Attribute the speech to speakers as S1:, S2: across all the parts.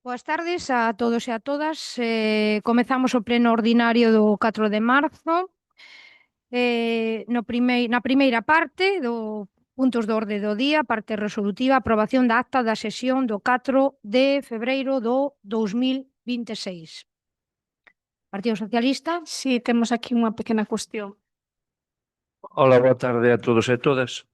S1: Boas tardes a todos e a todas. Comezamos o pleno ordinario do 4 de marzo. Na primeira parte do puntos do orde do día, parte resolutiva, aprobación da acta da sesión do 4 de febreiro do 2026. Partido Socialista.
S2: Sí, temos aquí unha pequena cuestión.
S3: Ola, boa tarde a todos e todas.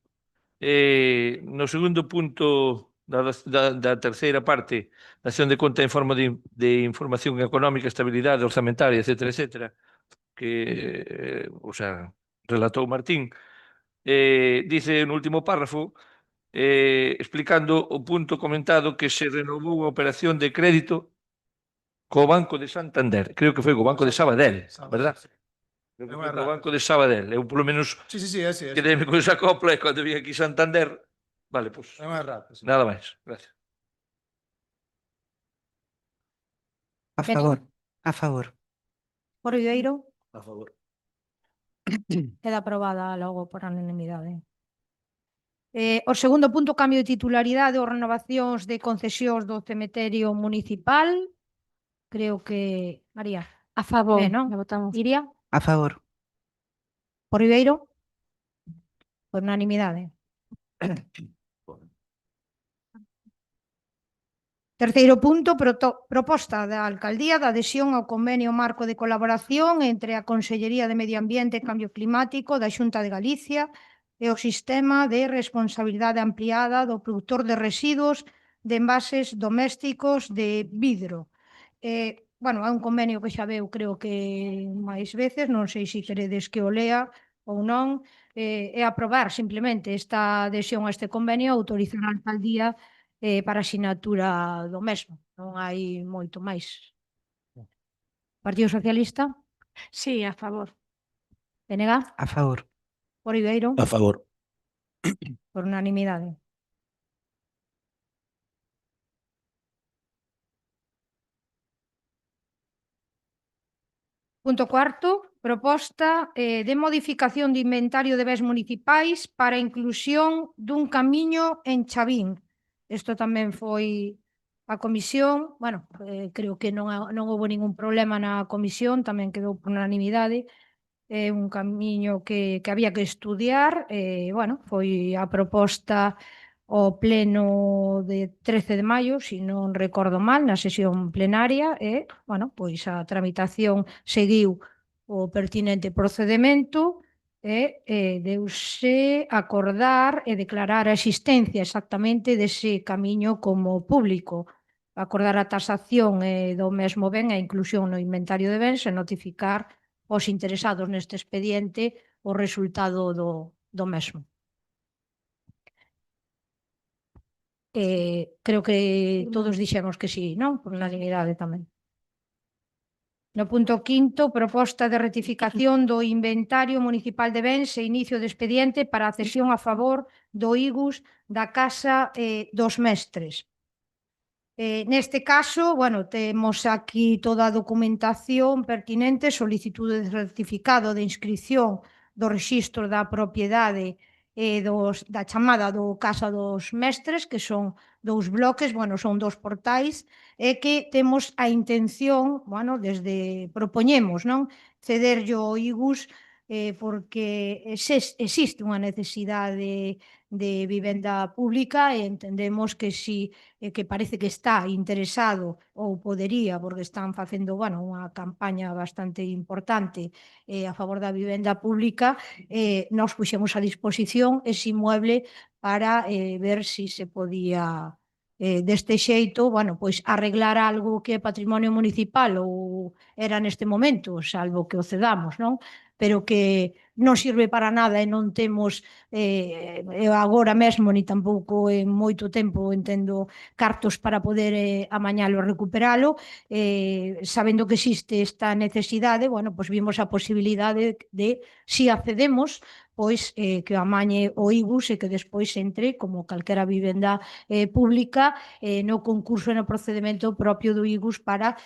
S3: No segundo punto da terceira parte, dación de conta en forma de información económica, estabilidade orzamentaria, etcétera, que, relatou Martín, dice no último párrafo, explicando o punto comentado que se renovou a operación de crédito co Banco de Santander. Creo que foi co Banco de Sabadell, verdad? Creo que foi co Banco de Sabadell. Eu, polo menos, quedéme con esa copla e cando vi aquí Santander. Vale, pois.
S4: É unha errata, sí.
S3: Nada máis. Gracias.
S5: A favor, a favor.
S1: Por Ribeiro.
S4: A favor.
S1: Queda aprobada logo por unanimidade. O segundo punto, cambio de titularidade ou renovacións de concesións do cementerio municipal. Creo que... María.
S2: A favor,
S1: Non?
S2: la votamos.
S1: Iria.
S5: A favor.
S1: Por Ribeiro. Por unanimidade. Terceiro punto, proposta da Alcaldía da adhesión ao convenio marco de colaboración entre a Consellería de Medio Ambiente e Cambio Climático da Xunta de Galicia e o Sistema de Responsabilidade Ampliada do Produtor de Residuos de Envases Domésticos de Vidro. É un convenio que xa veu, creo que máis veces, non sei se queredes que o lea ou non, é aprobar simplemente esta adhesión a este convenio, autorizar a Alcaldía para a sinatura do mesmo. Non hai moito máis. Partido Socialista.
S2: Sí, a favor.
S1: PNG.
S5: A favor.
S1: Por Ribeiro.
S4: A favor.
S1: Por unanimidade. Punto cuarto, proposta de modificación de inventario de bens municipais para a inclusión dun camiño en Chavín. Isto tamén foi a comisión, creo que non houve ningún problema na comisión, tamén quedou por unanimidade. É un camiño que había que estudiar, foi a proposta ao pleno de 13 de maio, se non recordo mal, na sesión plenaria, e, pois a tramitación seguiu o pertinente procedemento e deuse acordar e declarar a existencia exactamente dese camiño como público, acordar a tasación do mesmo ben e a inclusión no inventario de bens e notificar os interesados neste expediente o resultado do mesmo. Creo que todos dixemos que sí, non? Por unanimidade tamén. No punto quinto, proposta de rectificación do inventario municipal de bens e inicio de expediente para a cesión a favor do IGUS da Casa dos Mestres. Neste caso, temos aquí toda a documentación pertinente, solicitude de certificado de inscripción do rexistro da propiedade da chamada do Casa dos Mestres, que son dous bloques, son dous portais, e que temos a intención, propoñemos, cederlle ao IGUS porque existe unha necesidade de vivenda pública e entendemos que que parece que está interesado ou podería, porque están facendo unha campaña bastante importante a favor da vivenda pública, nós puxemos a disposición ese inmueble para ver se se podía deste xeito, pois arreglar algo que é patrimonio municipal ou era neste momento, salvo que o cedamos, non? Pero que non sirve para nada e non temos agora mesmo, ni tampouco en moito tempo, entendo, cartos para poder amañalo e recuperalo, sabendo que existe esta necesidade, pois vimos a posibilidade de, si accedemos, pois que o amañe o IGUS e que despois entre como calquera vivenda pública no concurso e no procedimento propio do IGUS para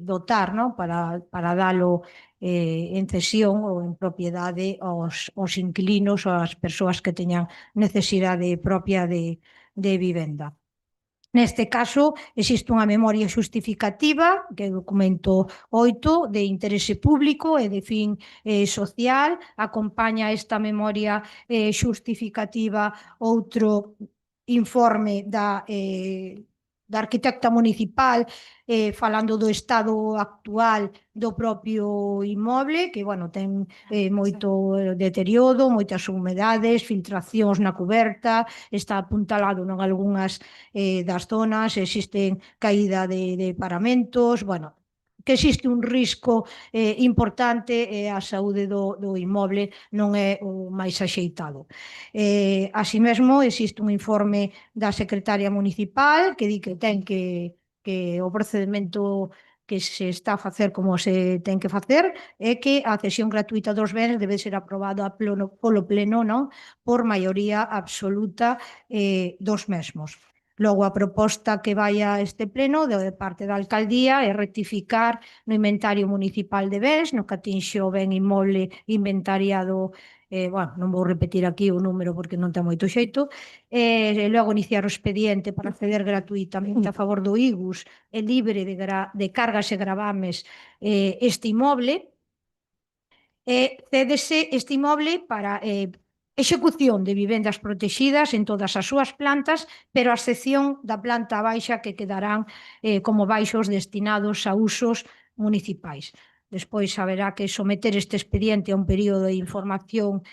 S1: dotar, para dalo en cesión ou en propiedade aos inquilinos ou ás persoas que teñan necesidade propia de vivenda. Neste caso, existe unha memoria xustificativa, que é o documento 8, de interese público e de fin social. Acompaña esta memoria xustificativa outro informe da arquitecta municipal falando do estado actual do propio inmoble, que, bueno, ten moito deterioro, moitas humedades, filtracións na cuberta, está apuntalado en algunhas das zonas, existen caída de paramentos, bueno, que existe un risco importante e a saúde do inmoble non é o máis axeitado. Así mesmo, existe un informe da secretaria municipal que di que ten que o procedimento que se está a facer como se ten que facer é que a cesión gratuita dos bens debe ser aprobada polo pleno, non? Por maioría absoluta dos mesmos. Logo, a proposta que vai a este pleno de parte da alcaldía é rectificar no inventario municipal de bens, no que atinxe o ben inmoble inventariado, bueno, non vou repetir aquí o número porque non ten moito xeito, e logo iniciar o expediente para acceder gratuitamente a favor do IGUS e libre de cargas e gravames este inmoble, e cédese este inmoble para execución de vivendas protegidas en todas as súas plantas, pero a excepción da planta baixa que quedarán como baixos destinados a usos municipais. Despois haberá que someter este expediente a un período de información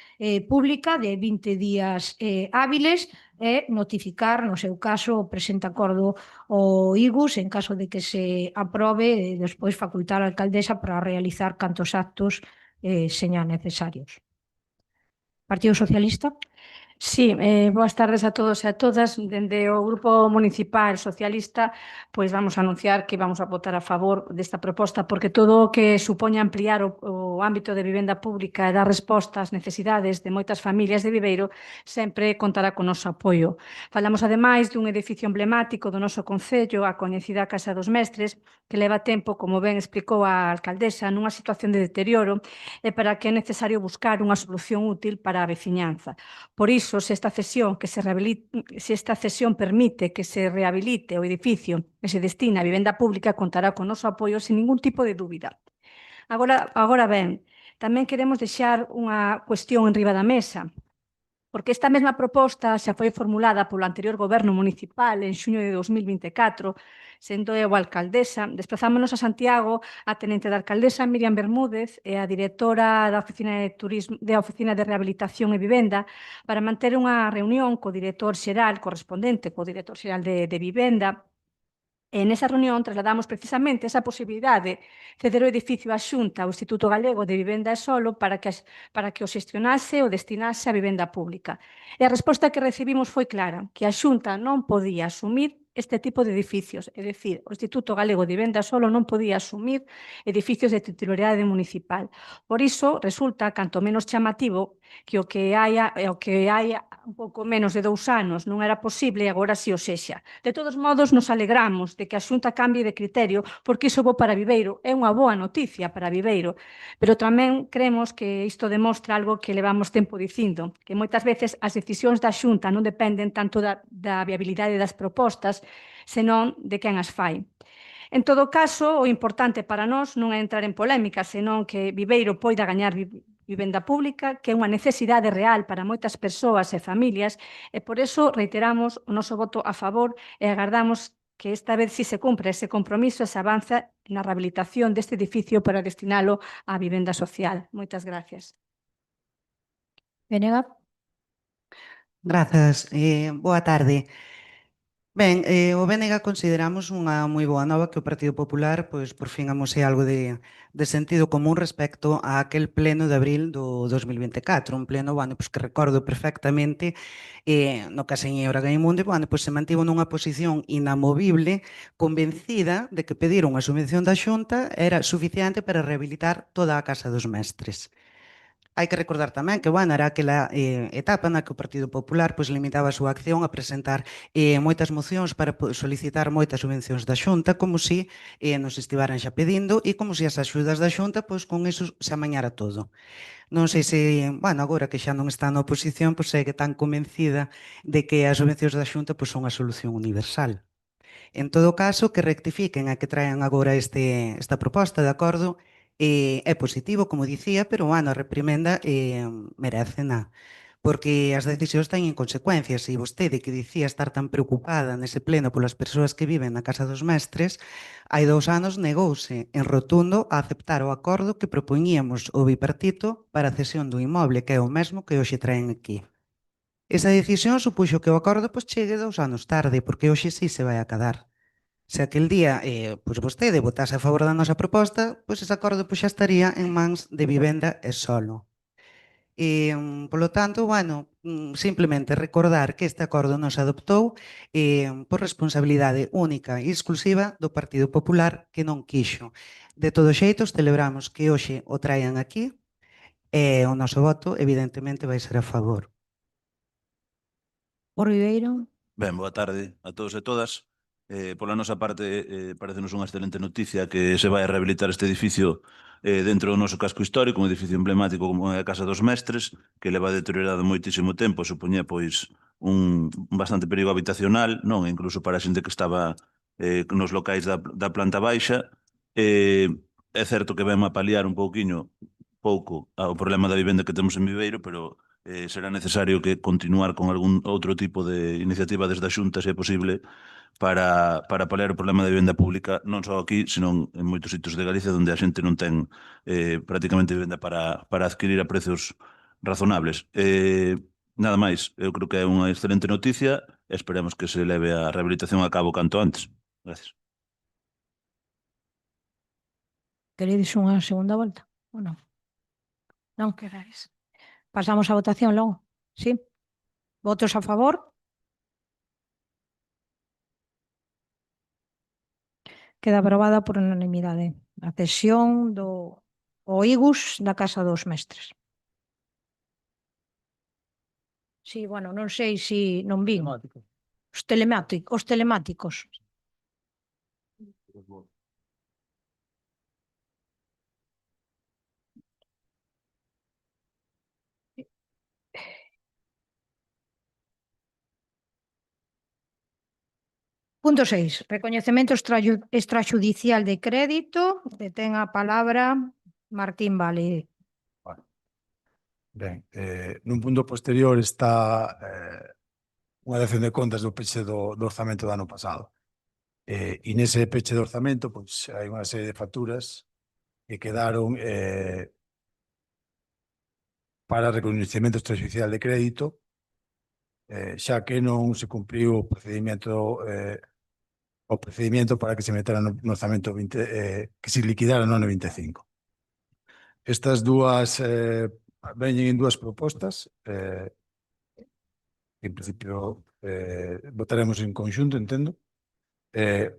S1: pública de 20 días hábiles e notificar, no seu caso, o presente acordo ao IGUS en caso de que se aprobe, e despois facultar a alcaldesa para realizar cantos actos señan necesarios. Partido Socialista.
S2: Sí, boas tardes a todos e a todas. Dende o Grupo Municipal Socialista, pois vamos a anunciar que vamos a votar a favor desta proposta porque todo o que supoña ampliar o ámbito de vivenda pública e dar resposta ás necesidades de moitas familias de Viveiro sempre contará con noso apoio. Falamos ademais dun edificio emblemático do noso concello, a coñecida Casa dos Mestres, que leva tempo, como ben explicou a alcaldesa, nunha situación de deterioro e para que é necesario buscar unha solución útil para a veciñanza. Por iso, se esta cesión permite que se rehabilite o edificio e se destina a vivenda pública, contará con noso apoio sin ningún tipo de dúbida. Agora ben, tamén queremos deixar unha cuestión enriba da mesa, porque esta mesma proposta xa foi formulada polo anterior goberno municipal en xuño de 2024, sendo eu a alcaldesa. Desplazámonos a Santiago a tenente da alcaldesa Miriam Bermúdez e a directora da Oficina de Rehabilitación e Vivenda para manter unha reunión co director xeral correspondente, co director xeral de Vivenda. E nesa reunión trasladamos precisamente esa posibilidade de ceder o edificio á Xunta ao Instituto Galego de Vivenda e Solo para que o xestionase ou destinase á vivenda pública. E a resposta que recibimos foi clara, que a Xunta non podía asumir este tipo de edificios, é dicir, o Instituto Galego de Vivenda Solo non podía asumir edificios de titularidade municipal. Por iso, resulta canto menos chamativo que o que hai un pouco menos de 2 anos non era posible e agora si o sexa. De todos modos, nos alegramos de que a Xunta cambie de criterio porque iso bo para Viveiro, é unha boa noticia para Viveiro, pero tamén creemos que isto demostra algo que levamos tempo dicindo, que moitas veces as decisións da Xunta non dependen tanto da viabilidade das propostas, senón de quen as fai. En todo caso, o importante para nós non é entrar en polémica, senón que Viveiro poida gañar vivenda pública, que é unha necesidade real para moitas persoas e familias, e por iso reiteramos o noso voto a favor e agardamos que esta vez si se cumpra ese compromiso e se avanza na rehabilitación deste edificio para destinalo á vivenda social. Moitas gracias.
S1: Venega.
S5: Grazas. Boa tarde. Ben, o BNG consideramos unha moi boa nova que o Partido Popular pois por fin amose algo de sentido común respecto a aquel pleno de abril do 2024, un pleno, bueno, pois que recordo perfectamente no que a señora Gaimundi, bueno, pois se mantivo nunha posición inamovible, convencida de que pedir unha subvención da Xunta era suficiente para rehabilitar toda a Casa dos Mestres. Hai que recordar tamén que, bueno, era aquela etapa na que o Partido Popular pois, limitaba a súa acción a presentar moitas mocións para solicitar moitas subvencións da Xunta, como se nos estiveran xa pedindo e como se as axudas da Xunta, pois con iso se amañara todo. Non sei se, bueno, agora que xa non está na oposición, pois segue tan convencida de que as subvencións da Xunta pois, son a solución universal. En todo caso, que rectifiquen e que traen agora esta proposta de acordo é positivo, como dicía, pero, bueno, a reprimenda merecena, porque as decisións teñen consecuencias. E vostede, que dicía estar tan preocupada nese pleno polas persoas que viven na Casa dos Mestres, hai 2 anos negouse en rotundo a aceptar o acordo que propoñíamos o bipartito para a cesión do inmoble, que é o mesmo que hoxe traen aquí. Esa decisión supuxo que o acordo chegue 2 anos tarde, porque hoxe sí se vai acadar. Se aquel día vostede votase a favor da nosa proposta, ese acordo xa estaría en mans de Vivenda e Solo. Polo tanto, bueno, simplemente recordar que este acordo non se adoptou por responsabilidade única e exclusiva do Partido Popular, que non quixo. De todos xeitos, celebramos que hoxe o traian aquí e o noso voto, evidentemente, vai ser a favor.
S1: Por Ribeiro.
S4: Ben, boa tarde a todos e todas. Pola nosa parte, parecenos unha excelente noticia que se vai a rehabilitar este edificio dentro do noso casco histórico, un edificio emblemático como é a Casa dos Mestres, que leva deteriorado moitísimo tempo, supoñía pois un bastante perigo habitacional, non, incluso para a xente que estaba nos locais da planta baixa. É certo que ven a paliar un pouco ao problema da vivenda que temos en Viveiro, pero será necesario que continuar con algún outro tipo de iniciativa desde a Xunta, se é posible, para paliar o problema da vivenda pública, non só aquí, senón en moitos sitios de Galicia onde a xente non ten prácticamente vivenda para adquirir a prezos razonables. Nada máis, eu creo que é unha excelente noticia e esperemos que se leve a rehabilitación a cabo canto antes. Gracias.
S1: Queredes unha segunda volta ou non? Non queráis. Pasamos a votación logo, sí? Votos a favor? Queda aprobada por unanimidade a cesión do IGUS da Casa dos Mestres. Sí, bueno, non sei se non vin. Os telemáticos. Punto 6. Recoñecemento extrajudicial de crédito. Ten a palabra Martín Vale.
S6: Ben, nun punto posterior está unha dación de contas do peche do orzamento do ano pasado. E nese peche de orzamento pois, hai unha serie de facturas que quedaron para recoñecemento extrajudicial de crédito, xa que non se cumpriu o procedimento para que se metera no orzamento que se liquidara no ano 25. Estas dúas veñen en dúas propostas, en principio votaremos en conxunto, entendo.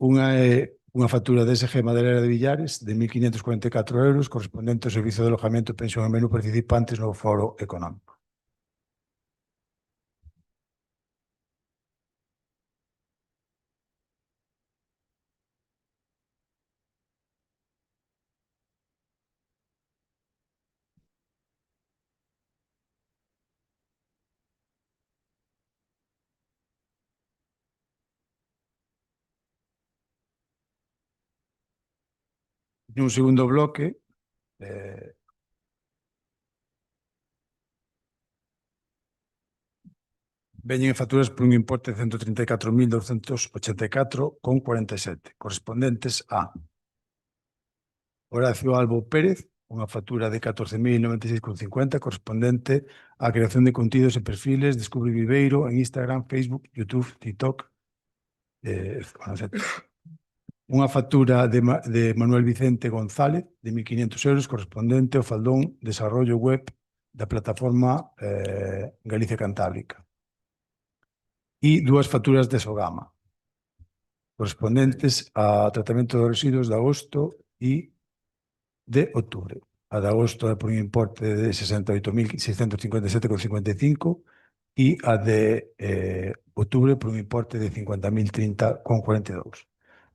S6: Unha é unha factura de SG Madeira de Villares de 1.544 euros correspondente ao servizo de alojamento e pensión en menú participantes no foro económico. Nun segundo bloque, veñen facturas por un importe de 134.284,47, correspondentes a Horacio Albo Pérez, unha factura de 14.096,50, correspondente á creación de contidos e perfiles Descubre Viveiro en Instagram, Facebook, YouTube, TikTok, etc. Unha factura de Manuel Vicente González de 1.500 euros correspondente ao faldón Desarrollo Web da plataforma Galicia Cantábrica. E dúas facturas de Sogama correspondentes a tratamento de residuos de agosto e de outubro. A de agosto é por un importe de 68.657,55 e a de outubro por un importe de 50.030,42.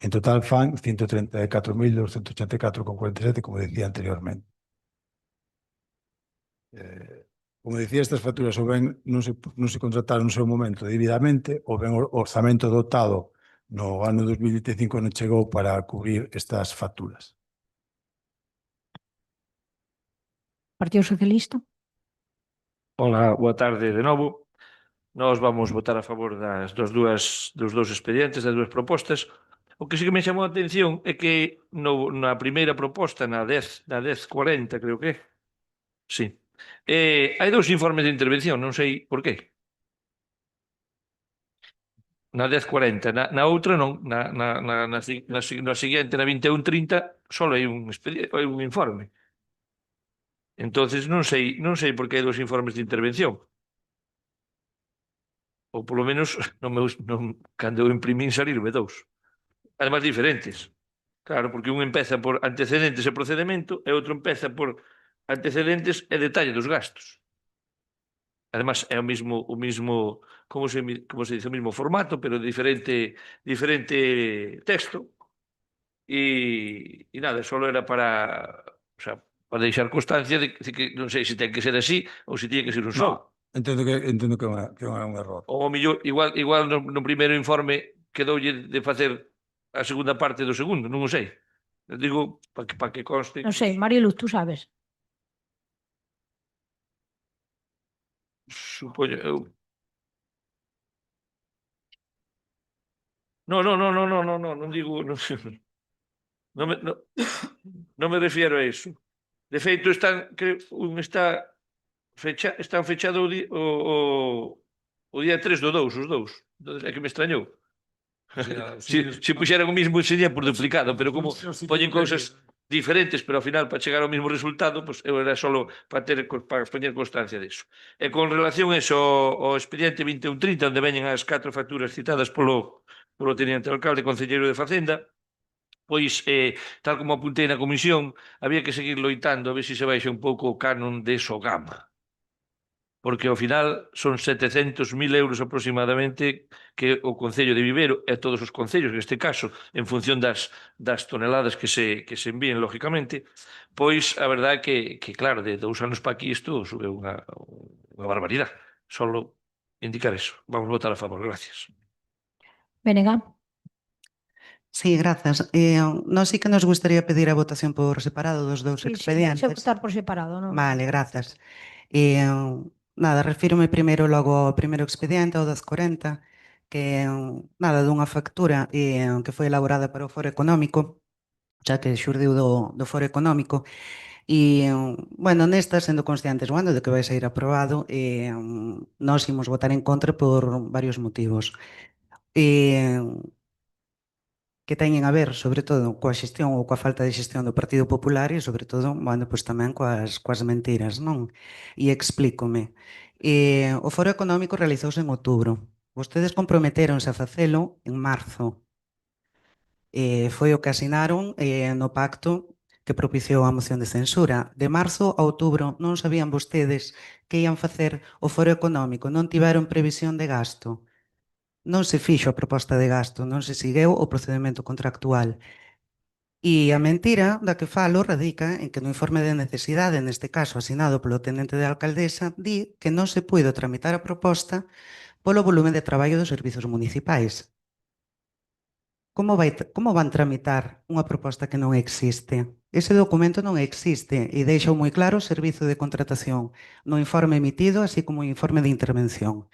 S6: En total fan 134.284,47, como decía anteriormente. Como decía, estas facturas ou ben non se contrataron no seu momento debidamente, ou ben o orzamento dotado no ano 2025 non chegou para cubrir estas facturas.
S1: Partido Socialista.
S3: Ola, boa tarde de novo. Nós vamos votar a favor dos dous expedientes, das dúas propostas. O que sí que me chamou a atención é que na primeira proposta, na 1040, creo que é, sí, hai dous informes de intervención, non sei por qué. Na 1040, na outra non, na seguinte, na 2130, só hai un informe. Entonces non sei por que hai dous informes de intervención. Ou polo menos cando eu imprimín salirme dous. Además diferentes. Claro, porque un empeza por antecedentes e procedemento e outro empeza por antecedentes e detalle dos gastos. Además é o mismo como se dice, o mismo formato, pero diferente texto. E nada, só era para, o sea, para deixar constancia de que non sei se ten que ser así ou se tiñe que ser un só.
S6: Entendo que é un error.
S3: Ou mellor, igual no primeiro informe quedoulle de facer a segunda parte do segundo, non o sei. Eu digo para que conste.
S1: Non sei, Mariluz, tú sabes.
S3: Supoño eu. Non digo, non me refiero a iso. De feito están fechado o día 3 do 2, os dous. É que me extrañou. Se puxeran o mismo sería por duplicado, pero como poñen cousas diferentes, pero ao final para chegar ao mesmo resultado, pues eu era só para poñer constancia disso. E con relación a eso, ao expediente 2130, onde veñen as 4 facturas citadas polo teniente alcalde concelleiro de Facenda, pois, tal como apuntei na comisión, había que seguir loitando a ver se baixa un pouco o canon de Sogama, porque ao final son 700.000 euros aproximadamente que o Concello de Viveiro e todos os concellos, neste caso, en función das toneladas que se envíen, lógicamente, pois a verdade é que claro, de 2 anos para aquí isto sube unha barbaridade. Solo indicar eso. Vamos votar a favor. Gracias.
S1: Benega.
S5: Sí, grazas. Nós sí que nos gustaría pedir a votación por separado dos dous expedientes.
S1: Sí, votar por separado, non?
S5: Vale, grazas. Nada, refírome primeiro logo ao primeiro expediente, ao 1040, que nada, dunha factura que foi elaborada para o Foro Económico, xa que xurdiu do Foro Económico, e, bueno, nesta, sendo conscientes, bueno, de que vai sair aprobado, nós imos votar en contra por varios motivos. Que teñen a ver, sobre todo, coa xestión ou coa falta de xestión do Partido Popular e, sobre todo, bueno, pois tamén coas mentiras, non? E explícome. O Foro Económico realizouse en outubro. Vostedes comprometeronse a facelo en marzo. Foi o que asinaron no pacto que propiciou a moción de censura. De marzo a outubro non sabían vostedes que ian facer o Foro Económico, non tiveron previsión de gasto. Non se fixo a proposta de gasto, non se segueu o procedemento contractual. E a mentira da que falo radica en que no informe de necesidade, neste caso asinado polo tenente de alcaldesa, di que non se puido tramitar a proposta polo volume de traballo dos servizos municipais. Como van tramitar unha proposta que non existe? Ese documento non existe e deixa moi claro o servizo de contratación no informe emitido, así como o informe de intervención.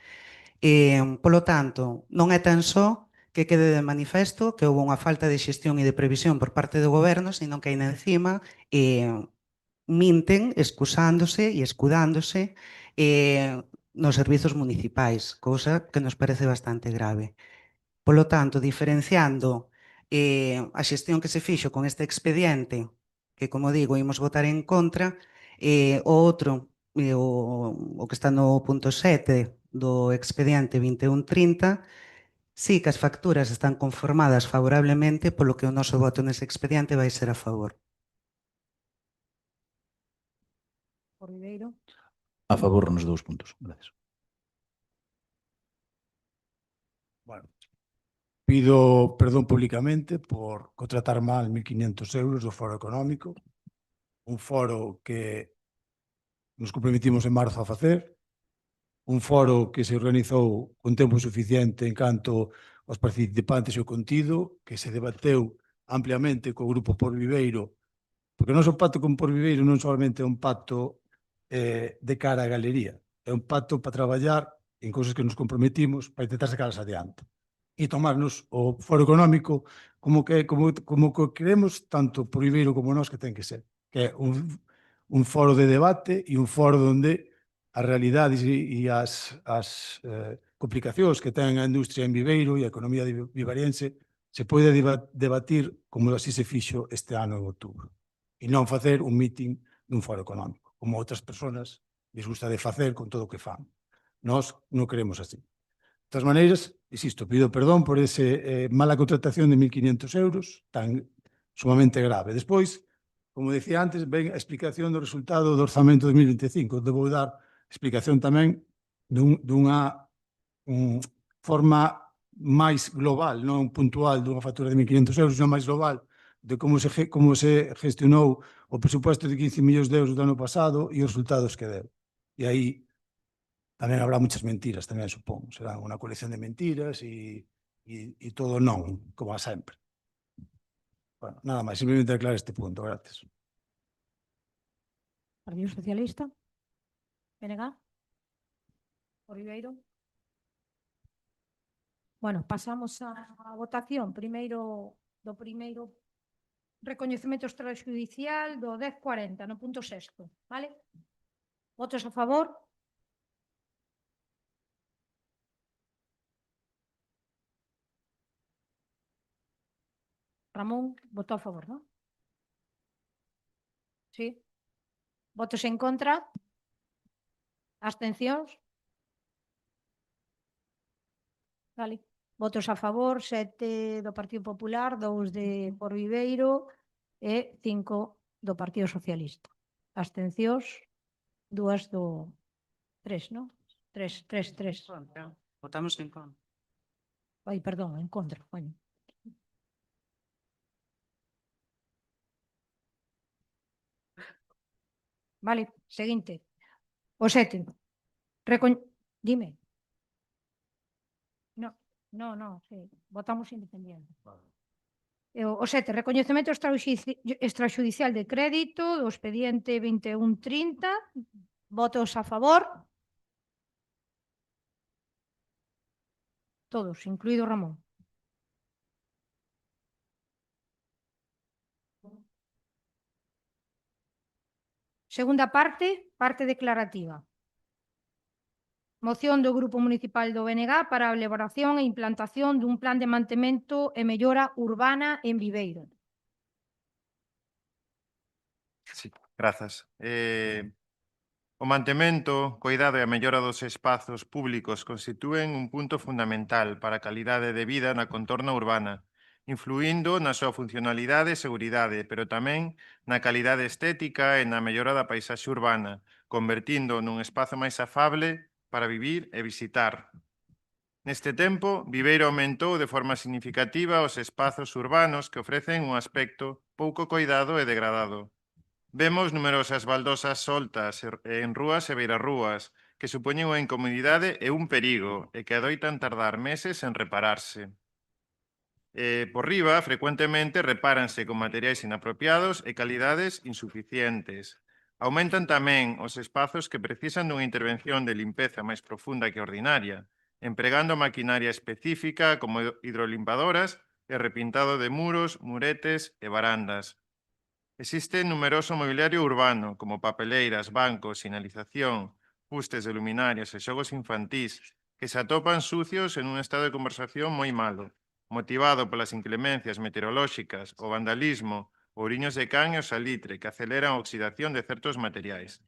S5: Polo tanto, non é tan só que quede de manifesto que houve unha falta de xestión e de previsión por parte do goberno, sino que aínda encima minten excusándose e escudándose nos servizos municipais, cousa que nos parece bastante grave. Polo tanto, diferenciando a xestión que se fixo con este expediente, que, como digo, imos votar en contra, o outro, o que está no punto 7 do expediente 2130, sí que as facturas están conformadas favorablemente, polo que o noso voto nese expediente vai ser a favor.
S1: Por Ribeiro.
S4: A favor nos dous puntos. Gracias.
S6: Bueno, pido perdón públicamente por contratar mal 1.500 euros do Foro Económico, un foro que nos comprometimos en marzo a facer, un foro que se organizou con tempo suficiente en canto aos participantes e o contido que se debateu ampliamente co Grupo Por Viveiro, porque o noso pacto con Por Viveiro non solamente é un pacto de cara á galería, é un pacto para traballar en cousas que nos comprometimos para intentar sacarlas adiante e tomarnos o foro económico como que queremos tanto Por Viveiro como nós que ten que ser, que é un foro de debate e un foro onde as realidades e as complicacións que ten a industria en Viveiro e a economía vivariense se pode debatir como así se fixo este ano en outubro e non facer un meeting dun foro económico, como outras persoas les gusta de facer con todo o que fan. Nós non queremos así. De todas maneiras, insisto, pido perdón por ese mala contratación de 1.500 euros tan sumamente grave. Despois, como decía antes, ven a explicación do resultado do orzamento de 2025. Debo dar explicación tamén dunha forma máis global, non puntual dunha factura de 1.500 euros, non máis global de como se gestionou o presupuesto de 15 millóns de euros do ano pasado e os resultados que deu. E aí tamén habrá muchas mentiras, tamén supongo. Será unha colección de mentiras e todo non, como a sempre. Bueno, nada máis, simplemente aclarar este punto. Gracias.
S1: Partido Socialista. BNG. Por Viveiro. Bueno, pasamos á votación. Primeiro recoñecemento extrajudicial do 1040, no punto 6º, vale? Votos a favor? Ramón votou a favor, non? Sí. Votos en contra? Abstencións? Vale. Votos a favor, 7 do Partido Popular, 2 de Por Viveiro e 5 do Partido Socialista. Abstencións, 2 do 3, non? 3.
S5: Votamos en contra.
S1: Ai, perdón, en contra. Bueno. Vale, seguinte. O 7. Dime. No, sí. Votamos independiente. O 7. Recoñecemento extrajudicial de crédito do expediente 2130. Votos a favor? Todos, incluído Ramón. Segunda parte declarativa. Moción do Grupo Municipal do BNG para a elaboración e implantación dun plan de mantemento e mellora urbana en Viveiro.
S7: Sí, grazas. O mantemento, coidado e a mellora dos espazos públicos constitúen un punto fundamental para a calidade de vida na contorna urbana, influindo na súa funcionalidade e seguridade, pero tamén na calidade estética e na mellora da paisaxe urbana, convertindo nun espazo máis afable para vivir e visitar. Neste tempo, Viveiro aumentou de forma significativa os espazos urbanos que ofrecen un aspecto pouco coidado e degradado. Vemos numerosas baldosas soltas en rúas e beirarrúas que supoñen unha incomodidade e un perigo e que adoitan tardar meses en repararse. Por riba, frecuentemente repáranse con materiais inapropiados e calidades insuficientes. Aumentan tamén os espazos que precisan dunha intervención de limpeza máis profunda que ordinaria, empregando maquinaria específica como hidrolimpadoras e repintado de muros, muretes e barandas. Existe numeroso mobiliario urbano, como papeleiras, bancos, sinalización, fustes de luminarias e xogos infantís, que se atopan sucios en un estado de conversación moi malo, motivado polas inclemencias meteorolóxicas, o vandalismo, ouriños de can e o salitre, que aceleran a oxidación de certos materiais.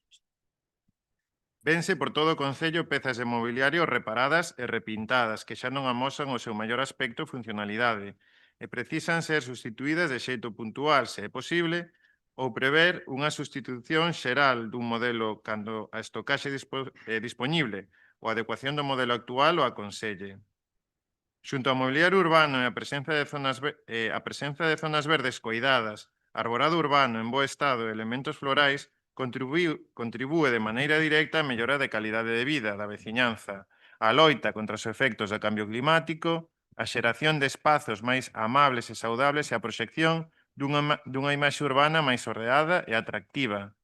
S7: Vense por todo o concello pezas de mobiliario reparadas e repintadas que xa non amosan o seu maior aspecto e funcionalidade e precisan ser sustituídas de xeito puntual, se é posible, ou prever unha sustitución xeral dun modelo cando a estocaxe dispoñible ou a adecuación do modelo actual o aconselle. Xunto ao mobiliario urbano e a presenza de zonas verdes coidadas, arborado urbano en bo estado e elementos florais, contribúe de maneira directa a mellora de calidade de vida da veciñanza, a loita contra os efectos do cambio climático, a xeración de espazos máis amables e saudables e a proxección dunha imaxe urbana máis ordeada e atractiva.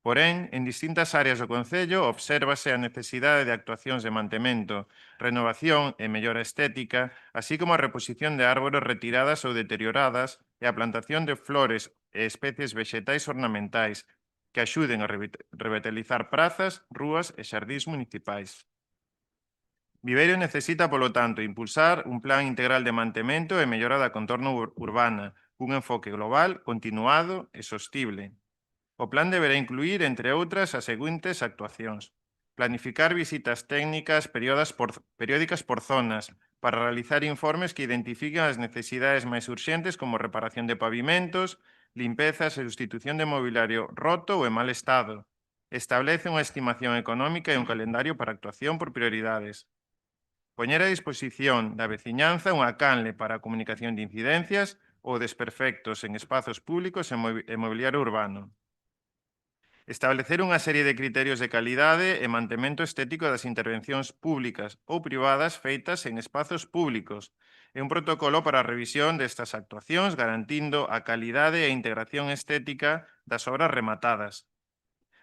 S7: Porén, en distintas áreas do Concello obsérvase a necesidade de actuacións de mantemento, renovación e mellora estética, así como a reposición de árbores retiradas ou deterioradas e a plantación de flores e especies vexetais ornamentais que axuden a revitalizar prazas, rúas e xardíns municipais. Viveiro necesita, polo tanto, impulsar un plan integral de mantemento e mellora da contorna urbana, cun enfoque global, continuado e sostible. O plan deberá incluir, entre outras, as seguintes actuacións. Planificar visitas técnicas periódicas por zonas para realizar informes que identifiquen as necesidades máis urxentes como reparación de pavimentos, limpezas e sustitución de mobiliario roto ou en mal estado. Establece unha estimación económica e un calendario para actuación por prioridades. Poñer a disposición da veciñanza unha canle para a comunicación de incidencias ou desperfectos en espazos públicos e mobiliario urbano. Establecer unha serie de criterios de calidade e mantemento estético das intervencións públicas ou privadas feitas en espazos públicos e un protocolo para a revisión destas actuacións garantindo a calidade e integración estética das obras rematadas.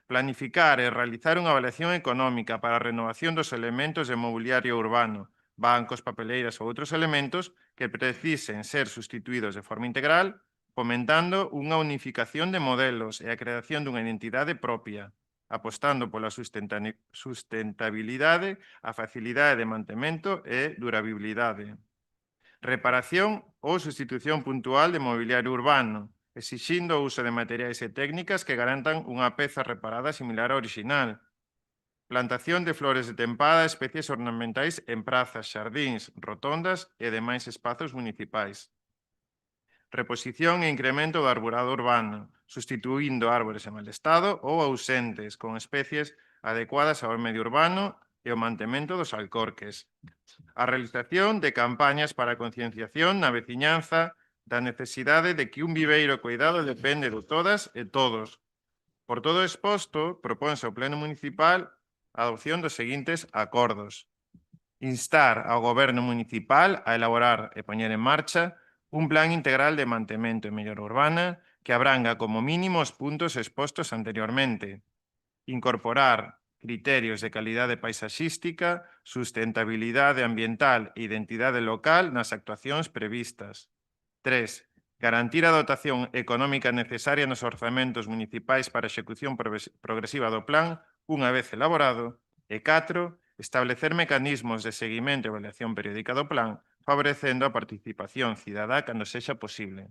S7: Planificar e realizar unha avaliación económica para a renovación dos elementos de mobiliario urbano, bancos, papeleiras ou outros elementos que precisen ser sustituídos de forma integral, fomentando unha unificación de modelos e a creación dunha identidade propia, apostando pola sustentabilidade, a facilidade de mantemento e durabilidade. Reparación ou sustitución puntual de mobiliario urbano, exixindo o uso de materiais e técnicas que garantan unha peza reparada similar á original. Plantación de flores de tempada, especies ornamentais en prazas, xardíns, rotondas e demais espazos municipais. Reposición e incremento do arborado urbano, sustituindo árbores en mal estado ou ausentes con especies adecuadas ao medio urbano e o mantemento dos alcorques. A realización de campañas para a concienciación na veciñanza da necesidade de que un viveiro cuidado depende de todas e todos. Por todo exposto, propónse ao Pleno Municipal a adopción dos seguintes acordos. Instar ao Goberno Municipal a elaborar e poñer en marcha un plan integral de mantemento e mellora urbana que abranga como mínimo os puntos expostos anteriormente. Incorporar criterios de calidade paisaxística, sustentabilidade ambiental e identidade local nas actuacións previstas. 3. Garantir a dotación económica necesaria nos orzamentos municipais para a execución progresiva do plan unha vez elaborado. E 4. Establecer mecanismos de seguimento e evaluación periódica do plan, favorecendo a participación cidadá cando sexa posible.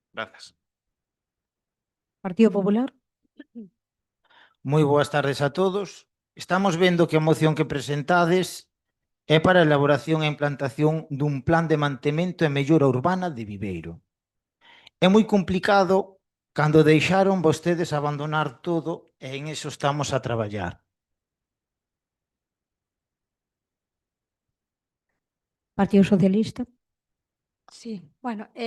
S7: Grazas.
S1: Partido Popular.
S8: Moi boas tardes a todos. Estamos vendo que a moción que presentades é para a elaboración e implantación dun plan de mantemento e mellora urbana de Viveiro. É moi complicado cando deixaron vostedes abandonar todo e en eso estamos a traballar.
S1: Partido Socialista.
S2: Sí, bueno, o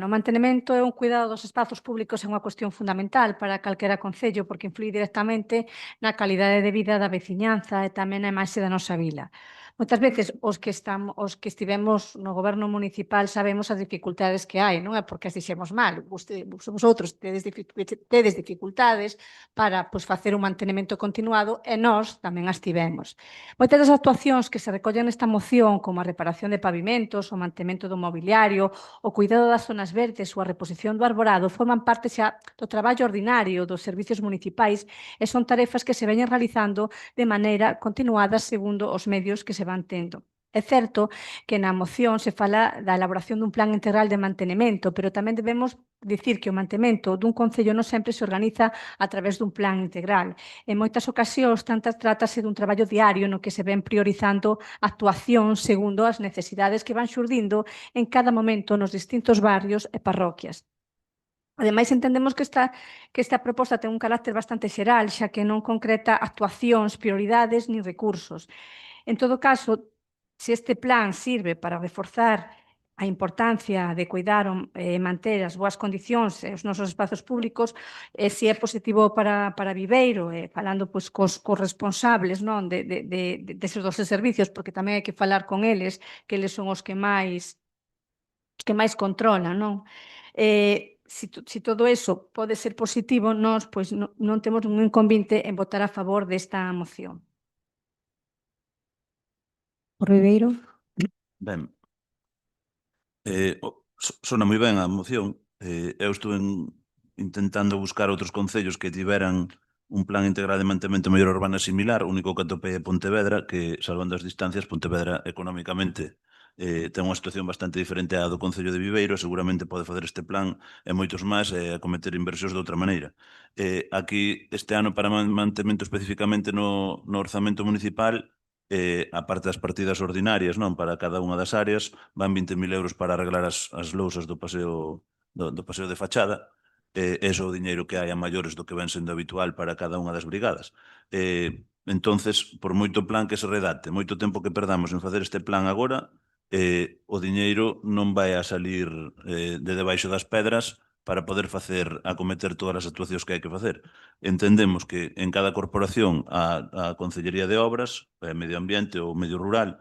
S2: mantemento e un cuidado dos espazos públicos é unha cuestión fundamental para calquera concello porque influi directamente na calidade de vida da veciñanza e tamén na imaxe da nosa vila. Moitas veces os que estivemos no goberno municipal sabemos as dificultades que hai, non é porque as dixemos mal, vosotros tedes dificultades para facer un mantenimento continuado e nós tamén as tivemos. Moitas das actuacións que se recollen nesta moción, como a reparación de pavimentos, o mantemento do mobiliario, o cuidado das zonas verdes ou a reposición do arborado, forman parte xa do traballo ordinario dos servicios municipais e son tarefas que se veñen realizando de maneira continuada segundo os medios que se van tendo. É certo que na moción se fala da elaboración dun plan integral de mantenimento, pero tamén debemos dicir que o mantemento dun concello non sempre se organiza a través dun plan integral. En moitas ocasións, trátase dun traballo diario no que se ven priorizando actuacións segundo as necesidades que van xurdindo en cada momento nos distintos barrios e parroquias. Ademais, entendemos que esta proposta ten un carácter bastante xeral, xa que non concreta actuacións, prioridades nin recursos. En todo caso, se este plan sirve para reforzar a importancia de cuidar e manter as boas condicións e os nosos espazos públicos, se é positivo para Viveiro, falando pois, cos responsables non, deses dos servicios, porque tamén hai que falar con eles, que eles son os que máis controlan, non? Si todo eso pode ser positivo, nós pois, non temos ningún inconveniente en votar a favor desta moción.
S1: Por Viveiro.
S4: Ben, sona moi ben a moción. Eu estuve intentando buscar outros concellos que tiveran un plan integral de mantemento mellora urbana similar, o único que atopei é Pontevedra, que, salvando as distancias, Pontevedra económicamente ten unha situación bastante diferente á do Concello de Viveiro, seguramente pode facer este plan e moitos máis e acometer inversións de outra maneira. Aquí, este ano, para mantemento especificamente no orzamento municipal, a parte das partidas ordinarias, non, para cada unha das áreas, van 20.000 euros para arreglar as lousas do paseo de fachada, eso o diñeiro que hai a maiores do que ven sendo habitual para cada unha das brigadas. Entonces, por moito plan que se redacte, moito tempo que perdamos en facer este plan agora, o diñeiro non vai a salir de debaixo das pedras para poder acometer todas as actuacións que hai que facer. Entendemos que en cada corporación a Concellería de Obras, Medio Ambiente ou Medio Rural,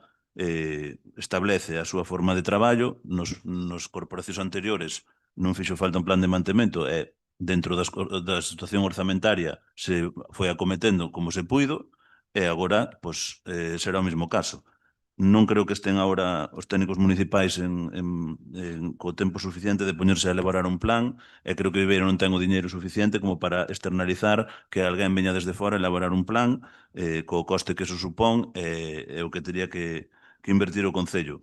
S4: establece a súa forma de traballo. Nos corporacións anteriores non fixo falta un plan de mantemento e dentro da situación orzamentaria se foi acometendo como se puido e agora será o mesmo caso. Non creo que estén agora os técnicos municipais co tempo suficiente de poñerse a elaborar un plan, e creo que Viveiro non ten o diñeiro suficiente como para externalizar que alguén veña desde fora a elaborar un plan co coste que eso supón e o que teria que invertir o Concello.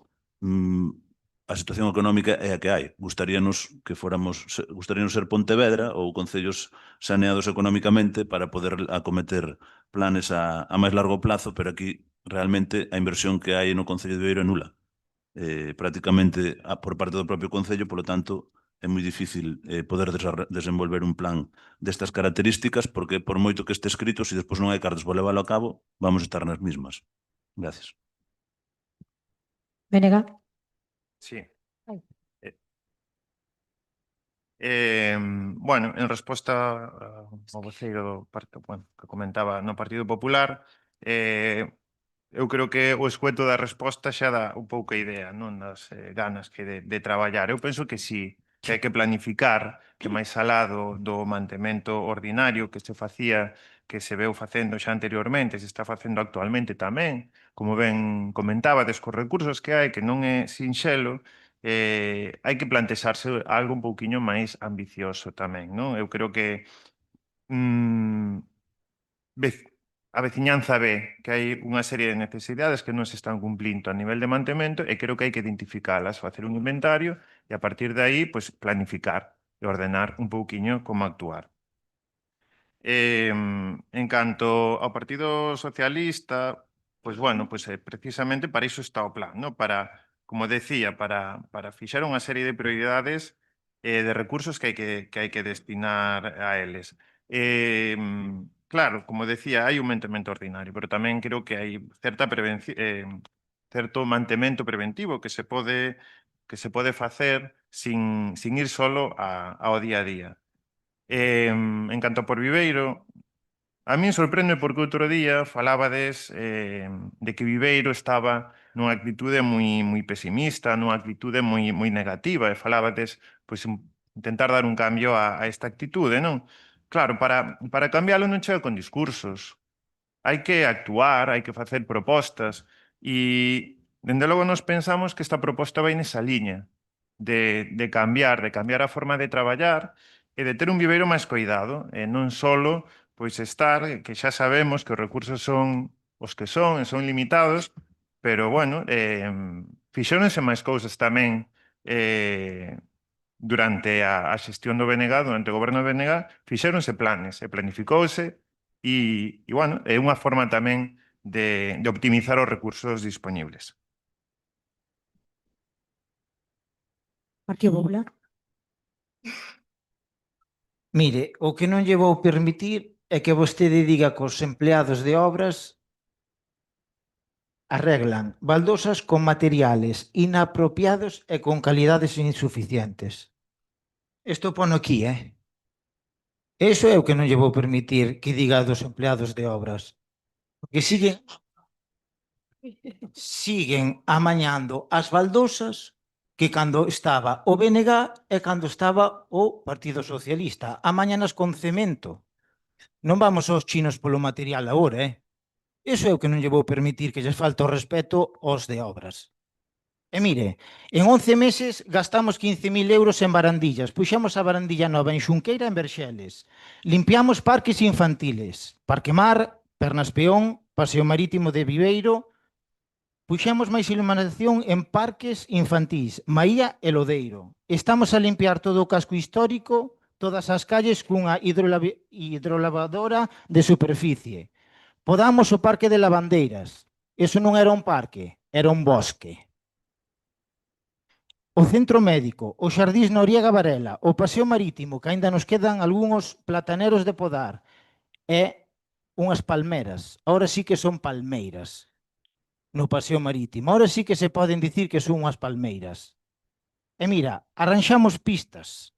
S4: A situación económica é a que hai. Gustaríanos ser Pontevedra ou concellos saneados económicamente para poder acometer planes a máis largo plazo, pero aquí realmente a inversión que hai no Concello de Viveiro é nula. Prácticamente por parte do propio Concello, polo tanto, é moi difícil poder desenvolver un plan destas características, porque por moito que este escrito, se despois non hai cartas para leválo a cabo, vamos a estar nas mismas. Gracias.
S1: Benega.
S7: Sí.
S1: Ai.
S7: Bueno, en resposta ao voceiro que comentaba no Partido Popular, eu creo que o escueto da resposta xa dá un pouco a idea, non, das ganas que de traballar. Eu penso que sí, que hai que planificar, que máis alá do mantemento ordinario que se facía, que se veu facendo xa anteriormente, se está facendo actualmente tamén, como ben comentaba, cos recursos que hai, que non é sinxelo, hai que plantexarse algo un pouquiño máis ambicioso tamén, non? Eu creo que a veciñanza ve que hai unha serie de necesidades que non se están cumplindo a nivel de mantemento e creo que hai que identificalas, facer un inventario e a partir de aí planificar e ordenar un pouquiño como actuar. En canto ao Partido Socialista, precisamente para iso está o plan, non? Para, como decía, para fixar unha serie de prioridades de recursos que hai que destinar a eles. Claro, como decía, hai un mantemento ordinario, pero tamén creo que hai certo mantemento preventivo que se pode facer sin ir solo ao día a día. En canto por Viveiro, a min sorprende porque outro día falabades de que Viveiro estaba nunha actitude moi pesimista, nunha actitude moi negativa, e falabades intentar dar un cambio a esta actitude, non? Claro, para cambiálo non chega con discursos. Hai que actuar, hai que facer propostas e, dende logo, nos pensamos que esta proposta vai nesa liña de cambiar a forma de traballar e de ter un Viveiro máis coidado, e non solo estar, que xa sabemos que os recursos son os que son, e son limitados, pero, bueno, fixéronse máis cousas tamén durante a xestión do BNG, durante o goberno do BNG, fixéronse planes, e planificouse, e, bueno, é unha forma tamén de optimizar os recursos disponibles.
S1: Partido Popular.
S8: Mire, o que non lle vou permitir é que vostede diga que os empleados de obras arreglan baldosas con materiales inapropiados e con calidades insuficientes. Isto pono aquí, Eso é o que non lle vou permitir que diga dos empleados de obras. Porque siguen amañando as baldosas que cando estaba o BNG e cando estaba o Partido Socialista. Amañanas con cemento. Non vamos aos chinos polo material agora, Iso é o que non lle vou permitir, que lles falta o respeto aos de obras. E mire, en 11 meses gastamos 15.000 euros en barandillas. Puxemos a barandilla nova en Xunqueira en Verxeles. Limpiamos parques infantiles. Parque Mar, Pernas Peón, Paseo Marítimo de Viveiro. Puxemos máis iluminación en parques infantís, Maía e Lodeiro. Estamos a limpiar todo o casco histórico, todas as calles cunha hidrolavadora de superficie. Podamos o Parque de Lavandeiras. Eso non era un parque, era un bosque. O centro médico, o Xardís Noriega Varela, o Paseo Marítimo, que aínda nos quedan algúns plataneros de podar, e unhas palmeras. Ahora sí que son palmeiras no Paseo Marítimo. Ahora sí que se poden dicir que son unhas palmeiras. E mira, arranxamos pistas.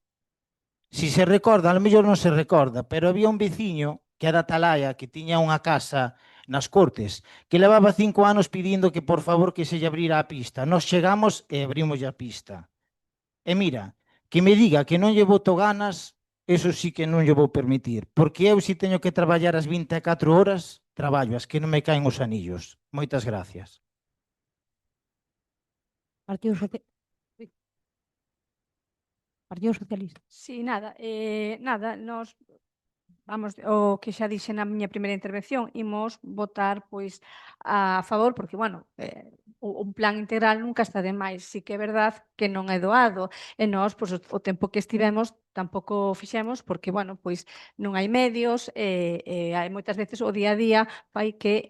S8: Si se recorda, a lo mellor non se recorda, pero había un veciño que era Talaya, que tiña unha casa nas Cortes, que levaba 5 anos pedindo que por favor que se lle abrira a pista. Nos chegamos e abrimos a pista. E mira, que me diga que non lle boto ganas, eso sí que non lle vou permitir, porque eu si teño que traballar as 24 horas, traballo as que non me caen os anillos. Moitas gracias.
S1: Partido Socialista.
S2: Sí, nada, nos vamos, o que xa dixe na miña primeira intervención, imos votar pois a favor, porque, bueno, un plan integral nunca está de máis. Sí que é verdad que non é doado, e nós, pois, o tempo que estivemos, tampouco fixemos, porque, bueno, pois, non hai medios, hai moitas veces o día a día fai que,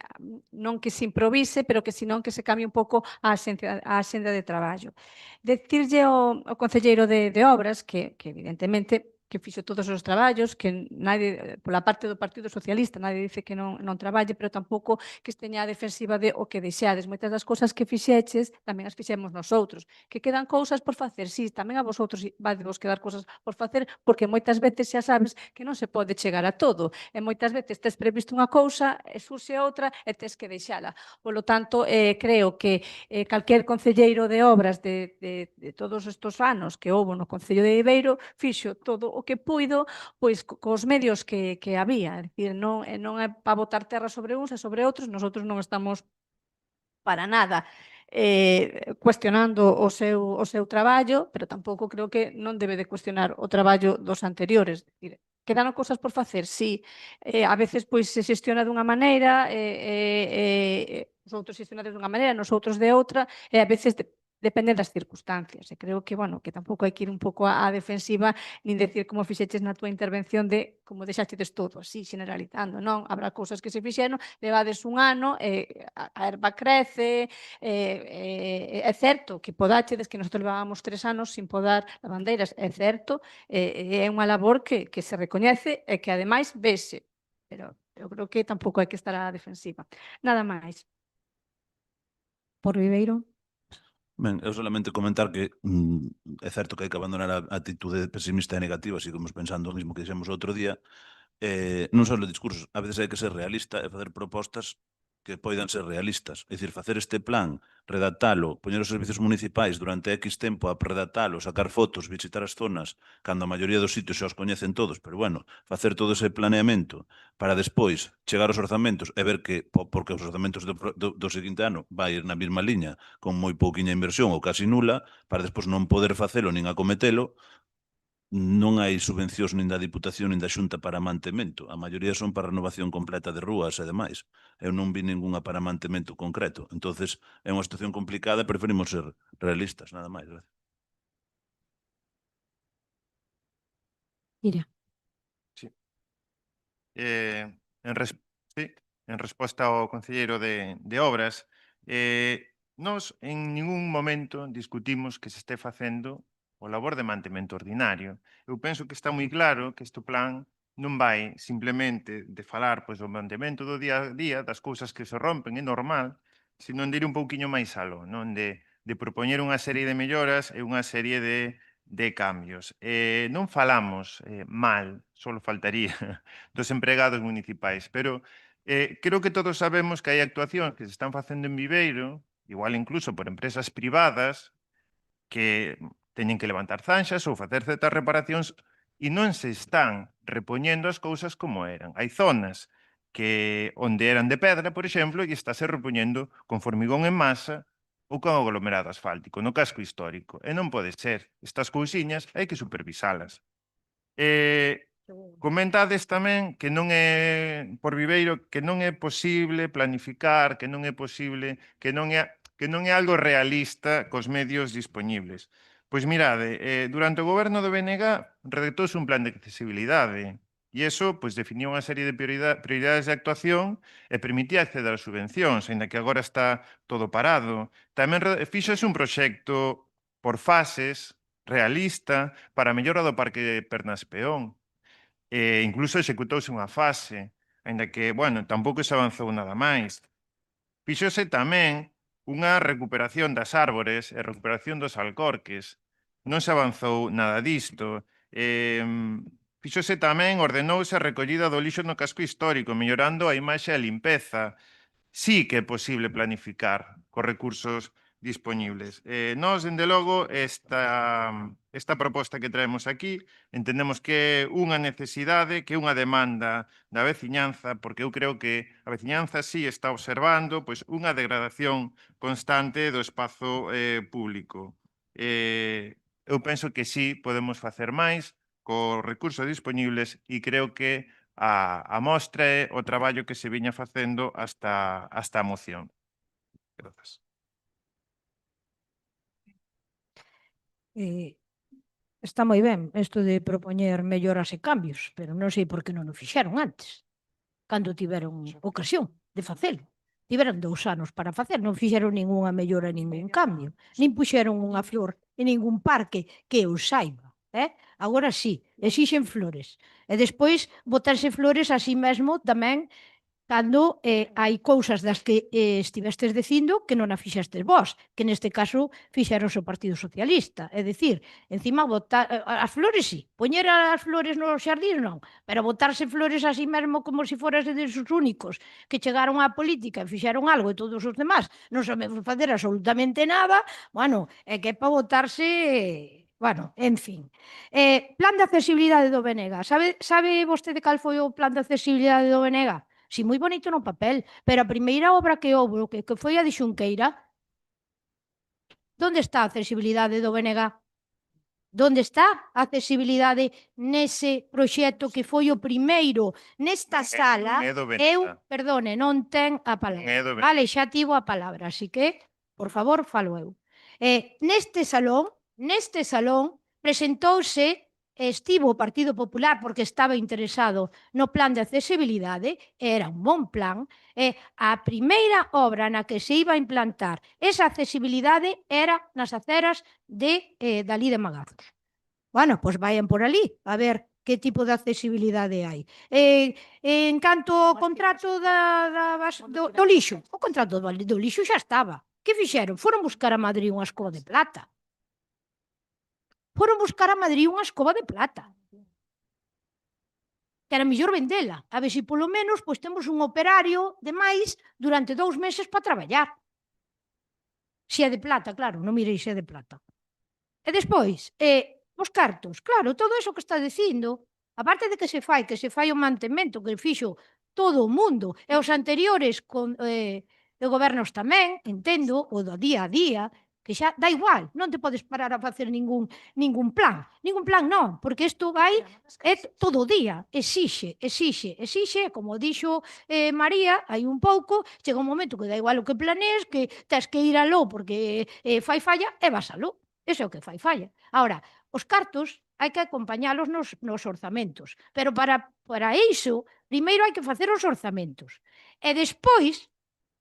S2: non que se improvise, pero que senón que se cambie un pouco a axenda de traballo. Decirlle ao concelleiro de obras que evidentemente que fixo todos os traballos, que nadie, pola parte do Partido Socialista, nadie dice que non traballe, pero tampouco que esteña a defensiva de o que deixades. Moitas das cousas que fixeches tamén as fixemos nosoutros. Que quedan cousas por facer, sí, tamén a vosotros vos quedar cousas por facer, porque moitas veces xa sabes que non se pode chegar a todo. E moitas veces tes previsto unha cousa, e surxe outra, e tes que deixala. Polo tanto, creo que calquer concelleiro de obras de todos estes anos que houve no Concello de Viveiro fixo todo o que puido pois cos medios que había. É dicir, non é para botar terra sobre uns e sobre outros, nosotros non estamos para nada cuestionando o seu traballo, pero tampouco creo que non debe de cuestionar o traballo dos anteriores. É dicir, quedaron cousas por facer, sí. A veces pois se xestiona dunha maneira, os outros xestionades dunha maneira, nos outros de outra, e a veces depende das circunstancias. E creo que, bueno, que tampouco hai que ir un pouco á defensiva nin decir como fixeches na túa intervención de como deixastedes todo así, generalizando, non? Habrá cousas que se fixeron, levades un ano, a erva crece, é certo que podáchedes, que nosotros levábamos 3 anos sin podar lavandeiras, é certo, é unha labor que se recoñece e que ademais vese, pero eu creo que tampouco hai que estar á defensiva. Nada máis.
S1: Por Viveiro.
S4: Ben, eu solamente comentar que é certo que hai que abandonar a actitude pesimista e negativa, sigamos pensando o mismo que dixemos outro día, non só os discursos, a veces hai que ser realista e facer propostas que poidan ser realistas. É dicir, facer este plan, redactalo, poñer os servicios municipais durante X tempo a redactalo, sacar fotos, visitar as zonas, cando a maioría dos sitios xa os coñecen todos, pero bueno, facer todo ese planeamento para despois chegar aos orzamentos e ver que, porque os orzamentos do seguinte ano vai ir na mesma liña, con moi pouquiña inversión ou casi nula, para despois non poder facelo nin acometelo, non hai subvencións nin da Diputación nin da Xunta para mantemento. A maioría son para renovación completa de rúas e demais. Eu non vi ningunha para mantemento concreto. Entonces, é unha situación complicada e preferimos ser realistas, nada máis. Gracias.
S1: Mira.
S7: Sí. En resposta ao concelleiro de obras, nós en ningún momento discutimos que se este facendo o labor de mantemento ordinario. Eu penso que está moi claro que este plan non vai simplemente de falar pois, do mantemento do día a día, das cousas que se rompen, é normal, sino de ir un pouquiño máis aló, non? De propoñer unha serie de melloras e unha serie de cambios. Non falamos mal, só faltaría, dos empregados municipais, pero creo que todos sabemos que hai actuacións que se están facendo en Viveiro, igual incluso por empresas privadas, que teñen que levantar zanxas ou facer certas reparacións e non se están repoñendo as cousas como eran. Hai zonas que onde eran de pedra, por exemplo, e estáse repoñendo con formigón en masa ou con aglomerado asfáltico no casco histórico. E non pode ser. Estas cousiñas hai que supervisalas. Comentades tamén que non é por Viveiro, que non é posible planificar, que non é posible, que non é algo realista cos medios dispoñibles. Pois mirade, durante o goberno do BNG redactouse un plan de accesibilidade e iso pois, definiu unha serie de prioridades de actuación e permitía acceder a subvencións, ainda que agora está todo parado. Tamén fixose un proxecto por fases, realista, para a mellora do parque Pernas Peón. Incluso executouse unha fase, ainda que, bueno, tampouco se avanzou nada máis. Fixose tamén unha recuperación das árbores e recuperación dos alcorques. Non se avanzou nada disto. Fixose tamén, ordenouse a recollida do lixo no casco histórico, mellorando a imaxe e a limpeza. Sí que é posible planificar cos recursos dispoñibles. Nós, dende logo, esta proposta que traemos aquí entendemos que é unha necesidade, que é unha demanda da veciñanza, porque eu creo que a veciñanza sí está observando pois, unha degradación constante do espazo público. Eu penso que sí podemos facer máis cos recursos dispoñibles e creo que a mostra é o traballo que se viña facendo hasta a moción. Grazas.
S1: Está moi ben isto de propoñer melloras e cambios, pero non sei por que non o fixeron antes, cando tiveron ocasión de facelo. Tiveron 2 anos para facer, non fixeron ningunha mellora, ningún cambio, nin puxeron unha flor en ningún parque que eu saiba. Agora sí, exixen flores. E despois botarse flores así mesmo tamén cando hai cousas das que estivestes dicindo que non a fixestes vós, que neste caso fixeron o Partido Socialista. É dicir, encima botar as flores sí, poñer as flores nos xardíns non, pero botarse flores así mesmo como se foras de os únicos que chegaron á política e fixeron algo e todos os demás non sabemos facer absolutamente nada, bueno, é que é para botarse... Bueno, en fin. Plan de accesibilidade do BNG. Sabe vostede cal foi o plan de accesibilidade do BNG? Si, moi bonito no papel, pero a primeira obra que houve, que foi a de Xunqueira, onde está a accesibilidade do BNG? Onde está a accesibilidade nese proxecto que foi o primeiro nesta sala? Perdone, non ten a palabra. Vale, xa tivo a palabra, así que, por favor, falo eu. Neste salón presentouse estivo o Partido Popular porque estaba interesado no plan de accesibilidade, era un bon plan, e a primeira obra na que se iba a implantar esa accesibilidade era nas aceras dali de Magazos. Bueno, pois vayan por ali a ver que tipo de accesibilidade hai. En canto ao contrato do lixo, o contrato do lixo xa estaba. Que fixeron? Foron buscar a Madrid unha escoba de plata. Foron buscar a Madrid unha escoba de plata. Que era mellor vendela. A ver se polo menos pois temos un operario de máis durante 2 meses para traballar. Se é de plata, claro, non mirei se é de plata. E despois, os cartos, claro, todo eso que está dicindo, aparte de que se fai o mantemento que fixo todo o mundo, e os anteriores de gobernos tamén, entendo, o do día a día, que xa dá igual, non te podes parar a facer ningún plan. Ningún plan non, porque isto vai todo o día, exixe, como dixo María, hai un pouco, chega un momento que dá igual o que planees, que tens que ir aló porque fai falla e vas aló. Eso é o que fai falla. Ahora, os cartos hai que acompañalos nos orzamentos, pero para iso, primeiro hai que facer os orzamentos, e despois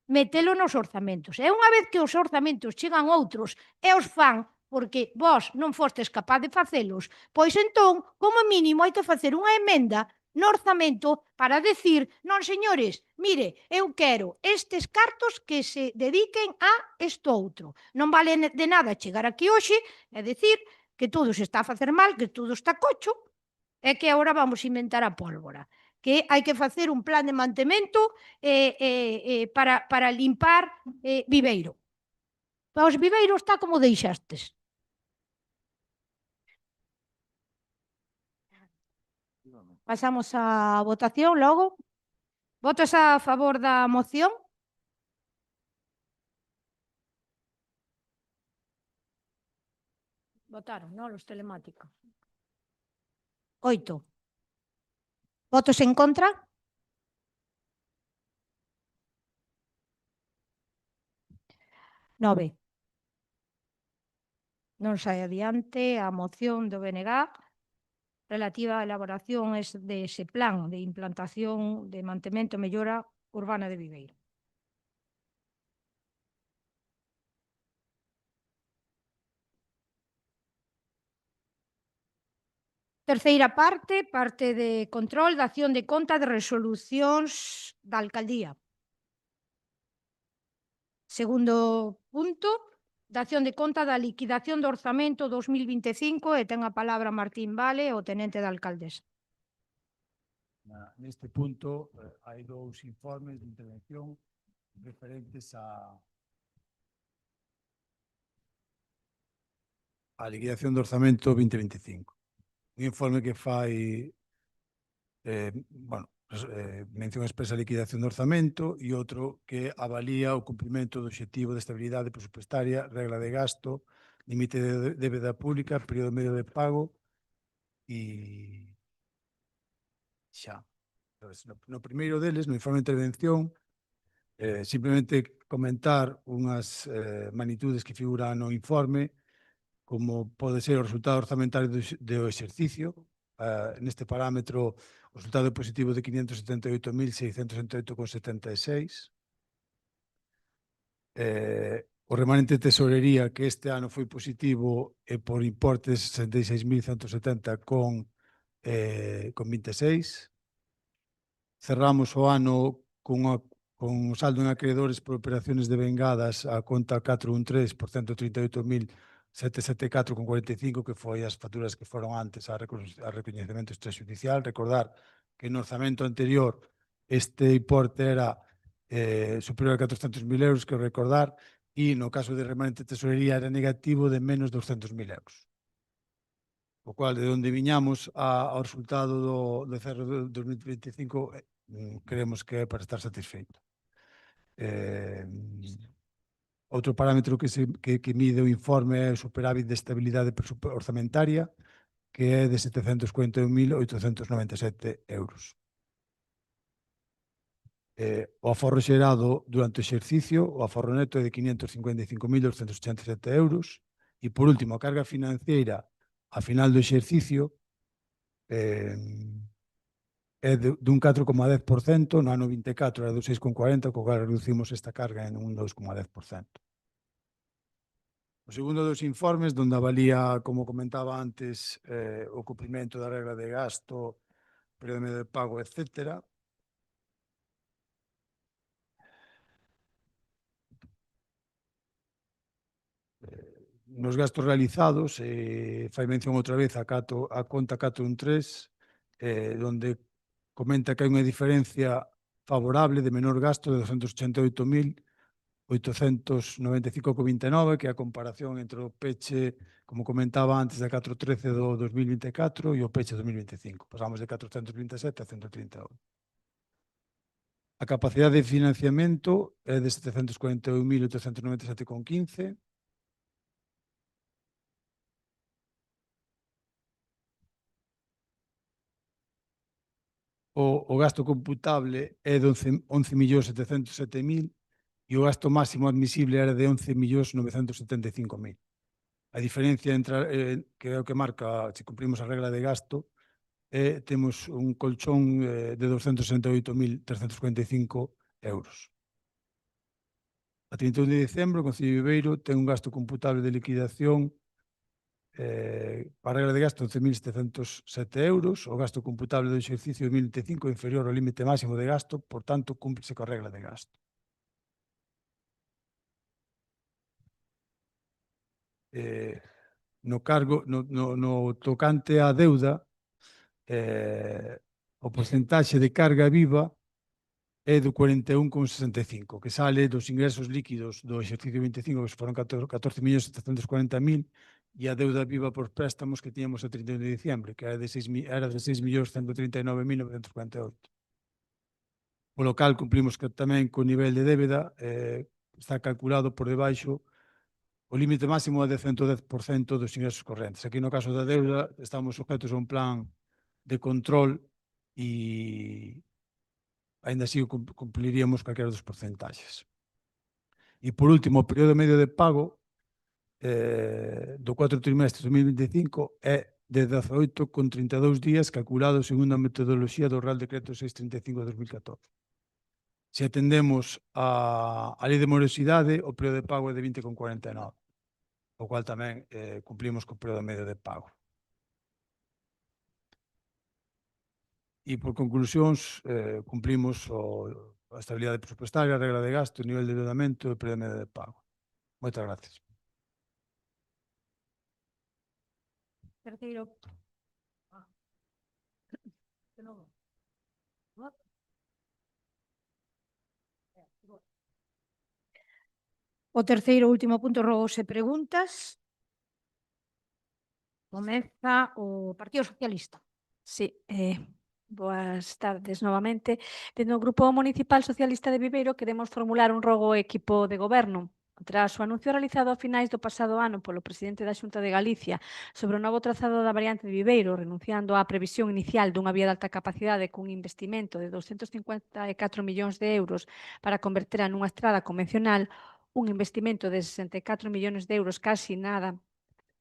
S1: metelo nos orzamentos. E unha vez que os orzamentos chegan outros e os fan porque vós non fostes capaz de facelos, pois entón, como mínimo, hai que facer unha emenda no orzamento para decir, non, señores, mire, eu quero estes cartos que se dediquen a isto outro. Non vale de nada chegar aquí hoxe e decir que todo se está a facer mal, que todo está cocho, e que agora vamos inventar a pólvora. Que hai que facer un plan de mantemento para limpar Viveiro. Os Viveiros está como deixastes. Pasamos á votación logo. Votos a favor da moción? Votaron, non? Os telemáticos. 8. Votos en contra? 9. Non sai adiante a moción do BNG relativa á elaboración de ese plan de implantación de mantemento e mellora urbana de Viveiro. Terceira parte, parte de control da acción de conta de resolucións da alcaldía. Segundo punto, da acción de conta da liquidación do orzamento 2025 e ten a palabra Martín Vale, o tenente da alcaldesa.
S6: Neste punto hai dous informes de intervención referentes á liquidación do orzamento 2025. Un informe que fai mención expresa a liquidación do orzamento e outro que avalía o cumprimento do obxectivo de estabilidade presupuestaria, regla de gasto, límite de débeda pública, período medio de pago e xa. No primeiro deles, no informe de intervención, simplemente comentar unhas magnitudes que figuran no informe, como pode ser o resultado orzamentario do exercicio. Neste parámetro, o resultado positivo de 578.668,76. O remanente de tesorería, que este ano foi positivo por importe de 66.170,26. Cerramos o ano con saldo en acreedores por operaciones devengadas a conta 413 por 138.774,45, que foi as facturas que foron antes a recoñecemento extrajudicial. Recordar que no orzamento anterior este importe era superior a 400.000 euros, que recordar, e no caso de remanente de tesorería era negativo de menos 200.000 euros. O cual, de onde viñamos ao resultado do cerro de 2025, creemos que é para estar satisfeito. Outro parámetro que mide o informe é o superávit de estabilidade orzamentaria, que é de 741.897 euros. O aforro xerado durante o exercicio, o aforro neto é de 555.287 euros. E, por último, a carga financiera a final do exercicio é dun 4,10%, no ano 24 era do 6,40%, co cual reducimos esta carga en un 2,10%. O segundo dos informes, donde avalía, como comentaba antes, o cumprimento da regla de gasto, período medio de pago, etc. Nos gastos realizados, fai mención outra vez a conta 413, donde comenta que hai unha diferencia favorable de menor gasto de 288.895,29, que é a comparación entre o peche, como comentaba antes, da 413 do 2024 e o peche 2025. Pasamos de 427 a 138. A capacidade de financiamento é de 741.897,15. O gasto computable é de 11.707.000 e o gasto máximo admisible era de 11.975.000. A diferencia que é o que marca, se cumprimos a regla de gasto, temos un colchón de 268.345 euros. A 31 de diciembre, o Concello de Viveiro ten un gasto computable de liquidación para a regla de gasto 11.707 euros, o gasto computable do exercicio 2025 inferior ao límite máximo de gasto, por tanto, cúmplese coa regla de gasto. No cargo, no tocante á deuda, o porcentaxe de carga viva é do 41,65, que sale dos ingresos líquidos do exercicio 25, que foron 14.740.000, e a deuda viva por préstamos que tiñamos a 31 de diciembre, que era de 6.139.948. Polo cal, cumplimos tamén co nivel de débeda, está calculado por debaixo o límite máximo é de 110% dos ingresos correntes. Aquí no caso da deuda estamos sujetos a un plan de control e ainda así cumpliríamos calquera dos porcentaxes. E por último, o período medio de pago do 4 trimestre de 2025 é de 18,32 días calculado segundo a metodoloxía do Real Decreto 635 de 2014. Se atendemos a lei de morosidade, o período de pago é de 20,49, o cual tamén cumplimos co período medio de pago. E por conclusións, cumplimos a estabilidade presupuestaria, a regla de gasto, o nivel de endeudamento e o período medio de pago. Moitas gracias.
S1: Terceiro. O terceiro e último punto, rogos e preguntas. Comeza o Partido Socialista.
S2: Sí, boas tardes novamente. Dende o Grupo Municipal Socialista de Viveiro queremos formular un rogo ao equipo de goberno. Tras o anuncio realizado a finais do pasado ano polo presidente da Xunta de Galicia sobre o novo trazado da variante de Viveiro, renunciando á previsión inicial dunha vía de alta capacidade cun investimento de 254 millóns de euros para convertera nunha estrada convencional, un investimento de 64 millóns de euros, casi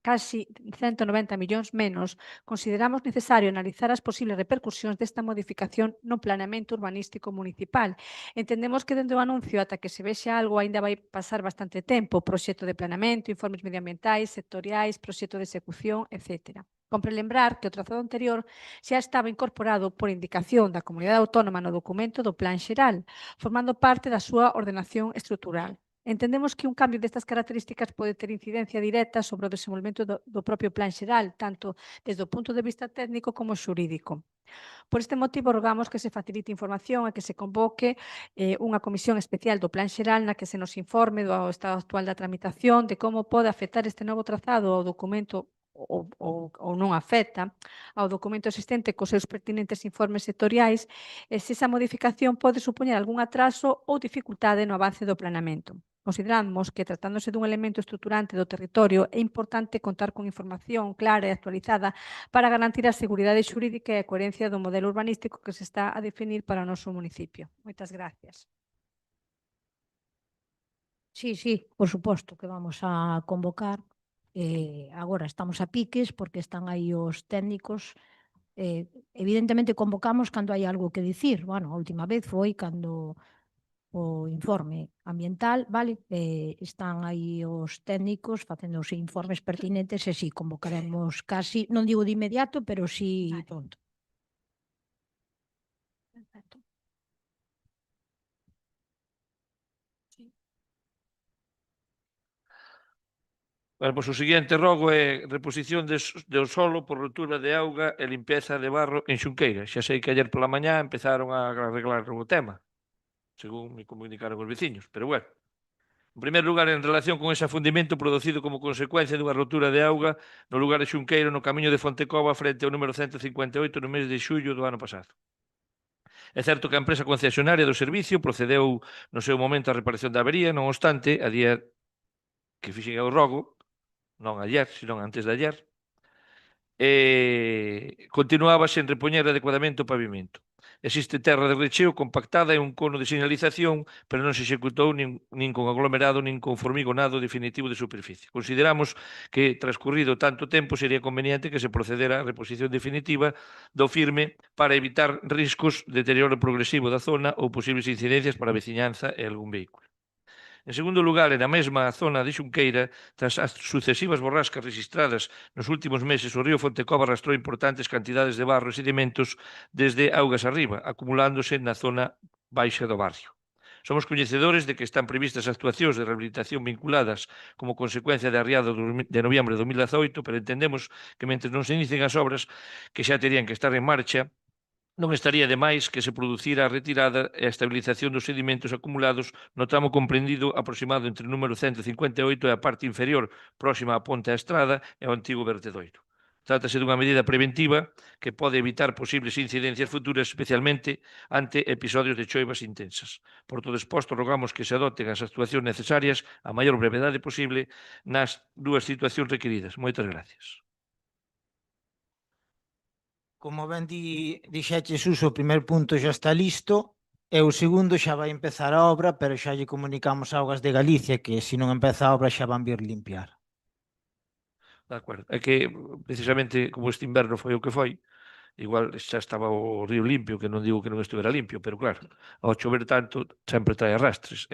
S2: 190 millóns menos, consideramos necesario analizar as posibles repercusións desta modificación no planeamento urbanístico municipal. Entendemos que dende o anuncio ata que se vexe algo aínda vai pasar bastante tempo, proxecto de planeamento, informes medioambientais, sectoriais, proxecto de execución, etc. Compre lembrar que o trazado anterior xa estaba incorporado por indicación da Comunidade Autónoma no documento do Plan Xeral, formando parte da súa ordenación estrutural. Entendemos que un cambio destas características pode ter incidencia directa sobre o desenvolvemento do propio plan xeral, tanto desde o punto de vista técnico como xurídico. Por este motivo, rogamos que se facilite información e que se convoque unha comisión especial do plan xeral na que se nos informe do estado actual da tramitación, de como pode afectar este novo trazado ao documento ou non afecta ao documento existente cos seus pertinentes informes sectoriais e se esa modificación pode supoñer algún atraso ou dificultade no avance do planeamento. Consideramos que, tratándose dun elemento estruturante do territorio, é importante contar con información clara e actualizada para garantir a seguridade xurídica e a coherencia do modelo urbanístico que se está a definir para o noso municipio. Moitas gracias.
S1: Sí, por suposto que vamos a convocar. Agora estamos a piques porque están aí os técnicos. Evidentemente convocamos cando hai algo que dicir. Bueno, a última vez foi cando o informe ambiental, vale? Están aí os técnicos facendo os informes pertinentes e si convocaremos casi, non digo de inmediato, pero si pronto.
S2: Perfecto.
S3: Bueno, pois o seguinte rogo é reposición do solo por rotura de auga e limpeza de barro en Xunqueira. Xa sei que ayer pola mañá empezaron a arreglar o tema, según me comunicaron os veciños, pero bueno. En primeiro lugar, en relación con ese afundimento producido como consecuencia dunha rotura de auga no lugar de Xunqueiro no camiño de Fontecova frente ao número 158 no mes de xullo do ano pasado. É certo que a empresa concesionaria do servicio procedeu no seu momento a reparación da avería, non obstante, a día que fixen o rogo, non ayer, senón antes de ayer, continuaba sen repoñer adecuadamente o pavimento. Existe terra de recheo compactada e un cono de señalización, pero non se executou nin con aglomerado nin con formigonado definitivo de superficie. Consideramos que, transcurrido tanto tempo, sería conveniente que se procedera á reposición definitiva do firme para evitar riscos de deterioro progresivo da zona ou posibles incidencias para a veciñanza e algún vehículo. En segundo lugar, e na mesma zona de Xunqueira, tras as sucesivas borrascas registradas nos últimos meses, o río Fontecova arrastrou importantes cantidades de barro e sedimentos desde augas arriba, acumulándose na zona baixa do barrio. Somos coñecedores de que están previstas actuacións de rehabilitación vinculadas como consecuencia da arriada de noviembre de 2018, pero entendemos que mentre non se inicien as obras que xa terían que estar en marcha, non estaría de máis que se producira a retirada e a estabilización dos sedimentos acumulados no tramo comprendido aproximado entre o número 158 e a parte inferior próxima á ponte á estrada e ao antigo vertedoiro. Trátase dunha medida preventiva que pode evitar posibles incidencias futuras, especialmente ante episodios de choivas intensas. Por todo exposto, rogamos que se adoten as actuacións necesarias a maior brevedade posible nas dúas situacións requeridas. Moitas gracias.
S8: Como ben dixeches, Suso, o primer punto xa está listo e o segundo xa vai empezar a obra, pero xa lle comunicamos a Augas de Galicia que se non empeza a obra xa van vir limpiar.
S3: De acordo. É que, precisamente, como este inverno foi o que foi, igual xa estaba o río limpio, que non digo que non estivera limpio, pero claro, ao chover tanto sempre trae arrastres,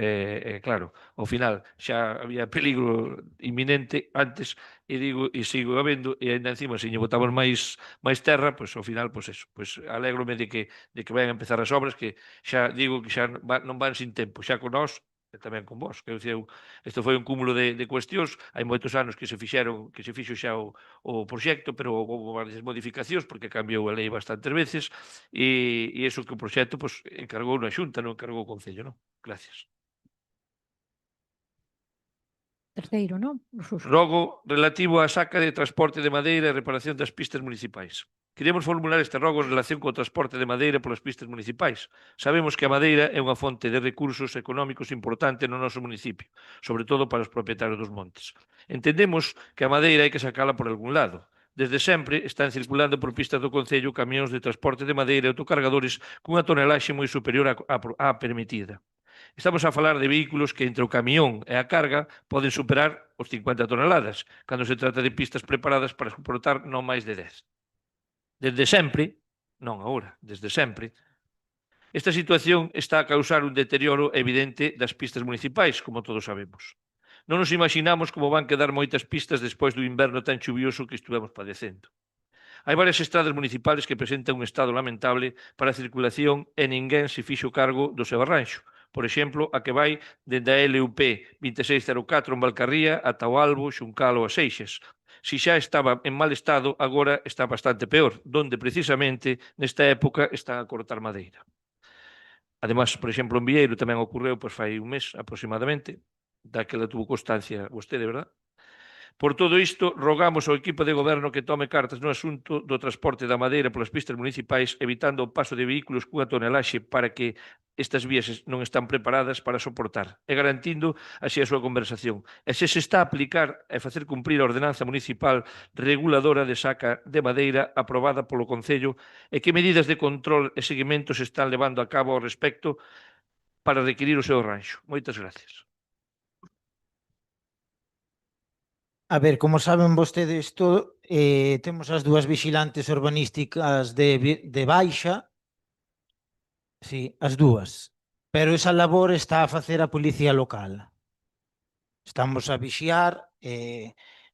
S3: claro, ao final xa había peligro inminente antes, e digo, e sigo habendo, e ainda encima, se lle botamos máis terra, pois ao final, pois eso, pois alégrome de que vayan a empezar as obras, que xa digo que xa non van sin tempo, xa con nós, e tamén con vos, que isto foi un cúmulo de cuestións, hai moitos anos que se fixo xa o proxecto, pero houve varias modificacións porque cambiou a lei bastantes veces e iso que o proxecto pois, encargou na Xunta, non encargou o Concello, non? Gracias.
S1: Terceiro, non? Suso.
S3: Rogo relativo á saca de transporte de madeira e reparación das pistas municipais. Queremos formular este rogo en relación co transporte de madeira polas pistas municipais. Sabemos que a madeira é unha fonte de recursos económicos importante no noso municipio, sobre todo para os propietarios dos montes. Entendemos que a madeira hai que sacala por algún lado. Desde sempre están circulando por pistas do Concello camións de transporte de madeira e autocargadores cunha tonelaxe moi superior á permitida. Estamos a falar de vehículos que entre o camión e a carga poden superar os 50 toneladas, cando se trata de pistas preparadas para soportar non máis de 10. Desde sempre, non agora, desde sempre, esta situación está a causar un deterioro evidente das pistas municipais, como todos sabemos. Non nos imaginamos como van quedar moitas pistas despois do inverno tan chuvioso que estivemos padecendo. Hai varias estradas municipales que presentan un estado lamentable para a circulación e ninguén se fixo cargo do seu arranxo. Por exemplo, a que vai dende a LUP 2604 en Valcarría ata o Albo, Xuncal ou a Seixas. Si xa estaba en mal estado, agora está bastante peor, donde precisamente nesta época están a cortar madeira. Ademais, por exemplo, en Vieiro tamén ocorreu pois fai un mes aproximadamente, daquela tuvo constancia vostede, verdad? Por todo isto, rogamos ao equipo de goberno que tome cartas no asunto do transporte da madeira polas pistas municipais, evitando o paso de vehículos cunha tonelaxe para que estas vías non están preparadas para soportar, e garantindo así a súa conversación. E se está a aplicar e facer cumprir a ordenanza municipal reguladora de saca de madeira aprobada polo Concello, e que medidas de control e seguimento se están levando a cabo ao respecto para requirir o seu arranxo. Moitas gracias.
S8: A ver, como saben vostedes todo, temos as dúas vixilantes urbanísticas de baixa, sí, as dúas, pero esa labor está a facer a policía local. Estamos a vixiar,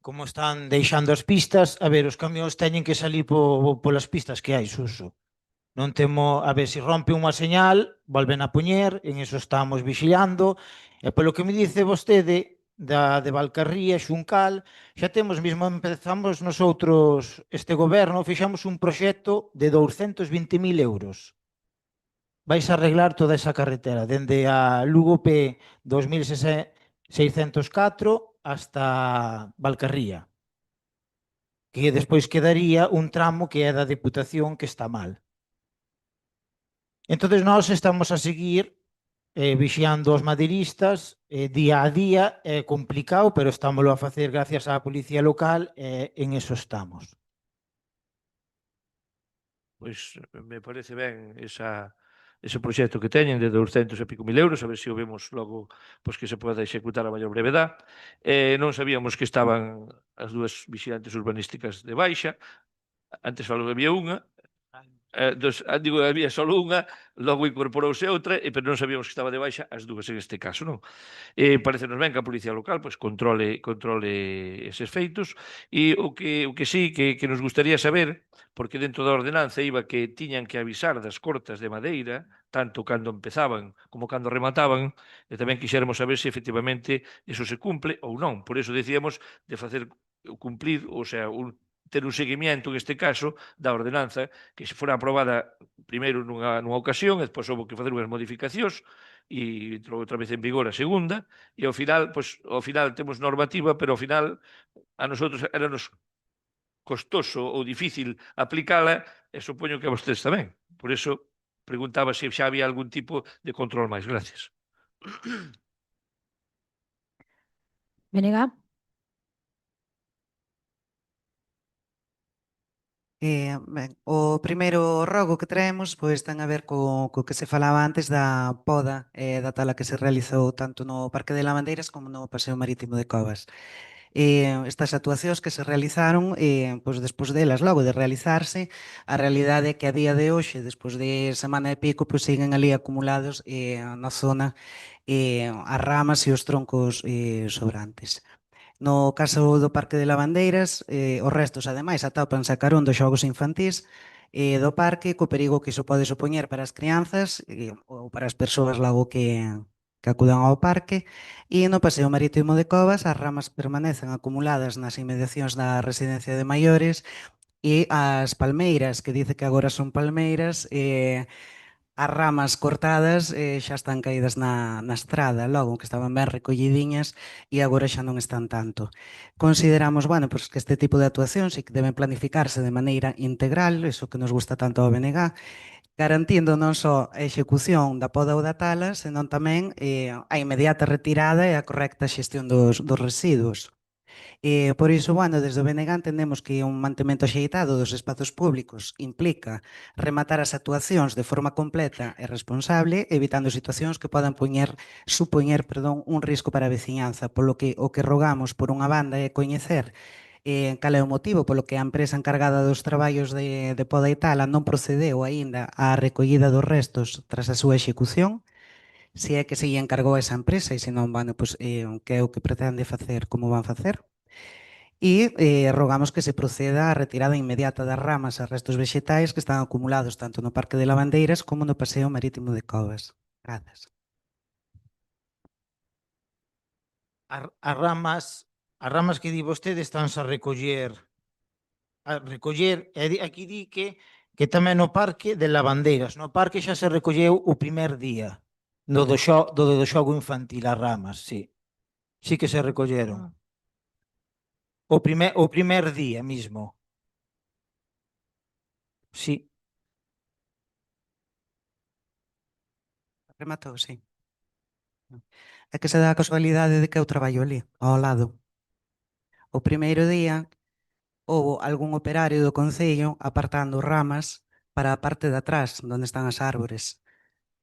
S8: como están deixando as pistas, a ver, os camións teñen que salir polas pistas que hai, Suso. Non temo, a ver, se rompe unha señal, volven a poñer, en eso estamos vigilando, e polo que me dice vostede, de Valcarría, Xuncal, xa temos mesmo, empezamos nosotros, este goberno, fixamos un proxecto de 220.000 euros. Vais a arreglar toda esa carretera, dende a Lugo P 2604 hasta Valcarría, que despois quedaría un tramo que é da Deputación que está mal. Entonces nós estamos a seguir vixiando os madeiristas día a día, é complicado, pero estámoslo a facer gracias á policía local e en eso estamos.
S3: Pois me parece ben ese proxecto que teñen de 200 e pico mil euros, a ver se o vemos logo pois que se poda executar a maior brevedad. Non sabíamos que estaban as dúas vixilantes urbanísticas de baixa, antes falou que había unha, digo, había só unha, logo incorporouse outra, pero non sabíamos que estaba de baixa as dúas en este caso, non? Parecenos ben que a Policía Local pois, controle eses feitos, e o que sí que nos gustaría saber, porque dentro da ordenanza iba que tiñan que avisar das cortas de madeira, tanto cando empezaban como cando remataban, e tamén quixéramos saber se efectivamente eso se cumple ou non. Por eso decíamos de facer cumplir, o sea, ter un seguimiento, en este caso, da ordenanza, que se fora aprobada primeiro nunha ocasión, e despois houve que facer unhas modificacións, e entrou outra vez en vigor a segunda, e ao final, pois, ao final temos normativa, pero ao final a nosotros éranos costoso ou difícil aplicala, e supoño que a vostedes tamén. Por eso preguntaba se xa había algún tipo de control máis. Gracias.
S1: Benega.
S5: Ben, o primeiro rogo que traemos pois ten a ver co que se falaba antes da poda e da tala que se realizou tanto no Parque de Lavandeiras como no Paseo Marítimo de Covas. Estas actuacións que se realizaron, pois despois delas, logo de realizarse, a realidade é que a día de hoxe, despois de semana e pico, pois siguen ali acumulados na zona as ramas e os troncos sobrantes. No caso do Parque de Lavandeiras, os restos, ademais, atópanse a carón dos xogos infantís do parque, co perigo que iso pode supoñer para as crianzas ou para as persoas logo que acudan ao parque. E no Paseo Marítimo de Covas, as ramas permanecen acumuladas nas inmediacións da residencia de maiores e as palmeiras, que dice que agora son palmeiras, as ramas cortadas xa están caídas na estrada, logo que estaban ben recollidiñas e agora xa non están tanto. Consideramos, bueno, pois que este tipo de actuacións sí que deben planificarse de maneira integral, iso que nos gusta tanto ao BNG, garantindo non só a execución da poda ou da tala, senón tamén a inmediata retirada e a correcta xestión dos residuos. Por iso, bueno, desde o BNG entendemos que un mantemento axeitado dos espazos públicos implica rematar as actuacións de forma completa e responsable, evitando situacións que podan supoñer un risco para a veciñanza, polo que o que rogamos por unha banda é coñecer cal é o motivo polo que a empresa encargada dos traballos de poda e tala non procedeu aínda á recollida dos restos tras a súa execución, se é que se lle encargou a esa empresa e se non, bueno, pois, que é o que pretende facer, como van facer. E rogamos que se proceda á retirada inmediata das ramas e restos vexetais que están acumulados tanto no Parque de Lavandeiras como no Paseo Marítimo de Covas. Grazas.
S8: As ramas que di vostede estánse a recoller, e aquí di que tamén no Parque de Lavandeiras, no parque xa se recolleu o primer día do xogo infantil, as ramas, sí. Sí que se recolleron. O primer día mismo. Sí.
S5: Rematou, sí. É que se dá a casualidade de que eu traballo ali, ao lado. O primeiro día houbo algún operario do Concello apartando ramas para a parte de atrás, onde están as árbores.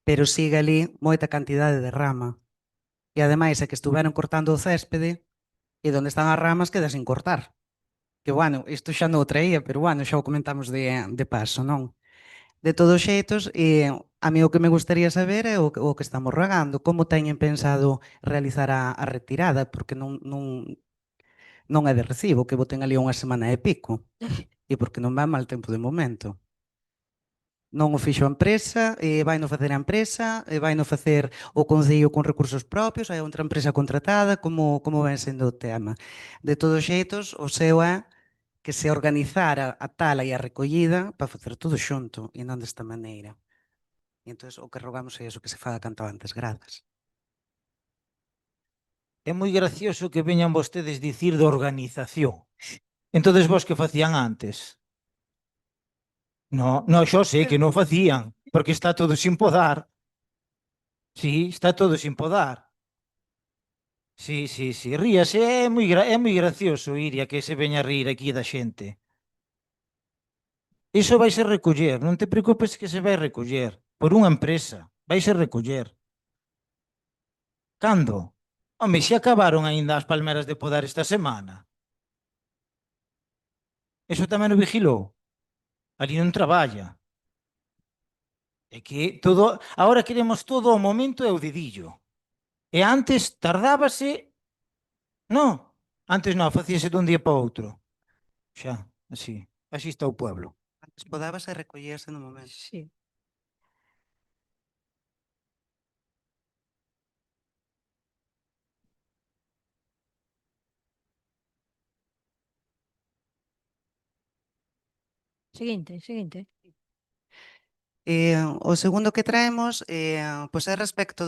S5: Pero sigue ali moita cantidade de rama. E ademais é que estuveron cortando o céspede e onde están as ramas queda sin cortar. Que, bueno, isto xa non o traía, pero, bueno, xa o comentamos de paso, non? De todos xeitos, a mí o que me gustaría saber é o que estamos rogando, como teñen pensado realizar a retirada, porque non é de recibo que boten ali unha semana e pico, e porque non vai mal tempo de momento. Non o fixo a empresa, vaino facer a empresa, vaino facer o Concello con recursos propios, hai outra empresa contratada, como ven sendo o tema. De todos xeitos, o seu é que se organizara a tala e a recollida para facer todo xunto e non desta maneira. E entón o que rogamos é iso, que se faga canto antes. Grazas.
S8: É moi gracioso que veñan vostedes dicir de organización. Entonces vos que facían antes? No, xo sei que non facían, porque está todo sin podar. Sí, está todo sin podar. Sí, ríase, é moi gracioso, Iria, que se veña a rir aquí da xente. Iso vai ser recoller, non te preocupes que se vai recoller. Por unha empresa, vai ser recoller. Cando? Home, se acabaron aínda as palmeras de podar esta semana. Eso tamén o vigilou. Ali non traballa. É que todo, agora queremos todo ao momento e ao dedillo. E antes tardábase, non, antes non, facíase dun día para outro. Xa, así está o pueblo.
S5: Antes podábase e recollíase no momento.
S1: Sí. Seguinte.
S5: O segundo que traemos pois é respecto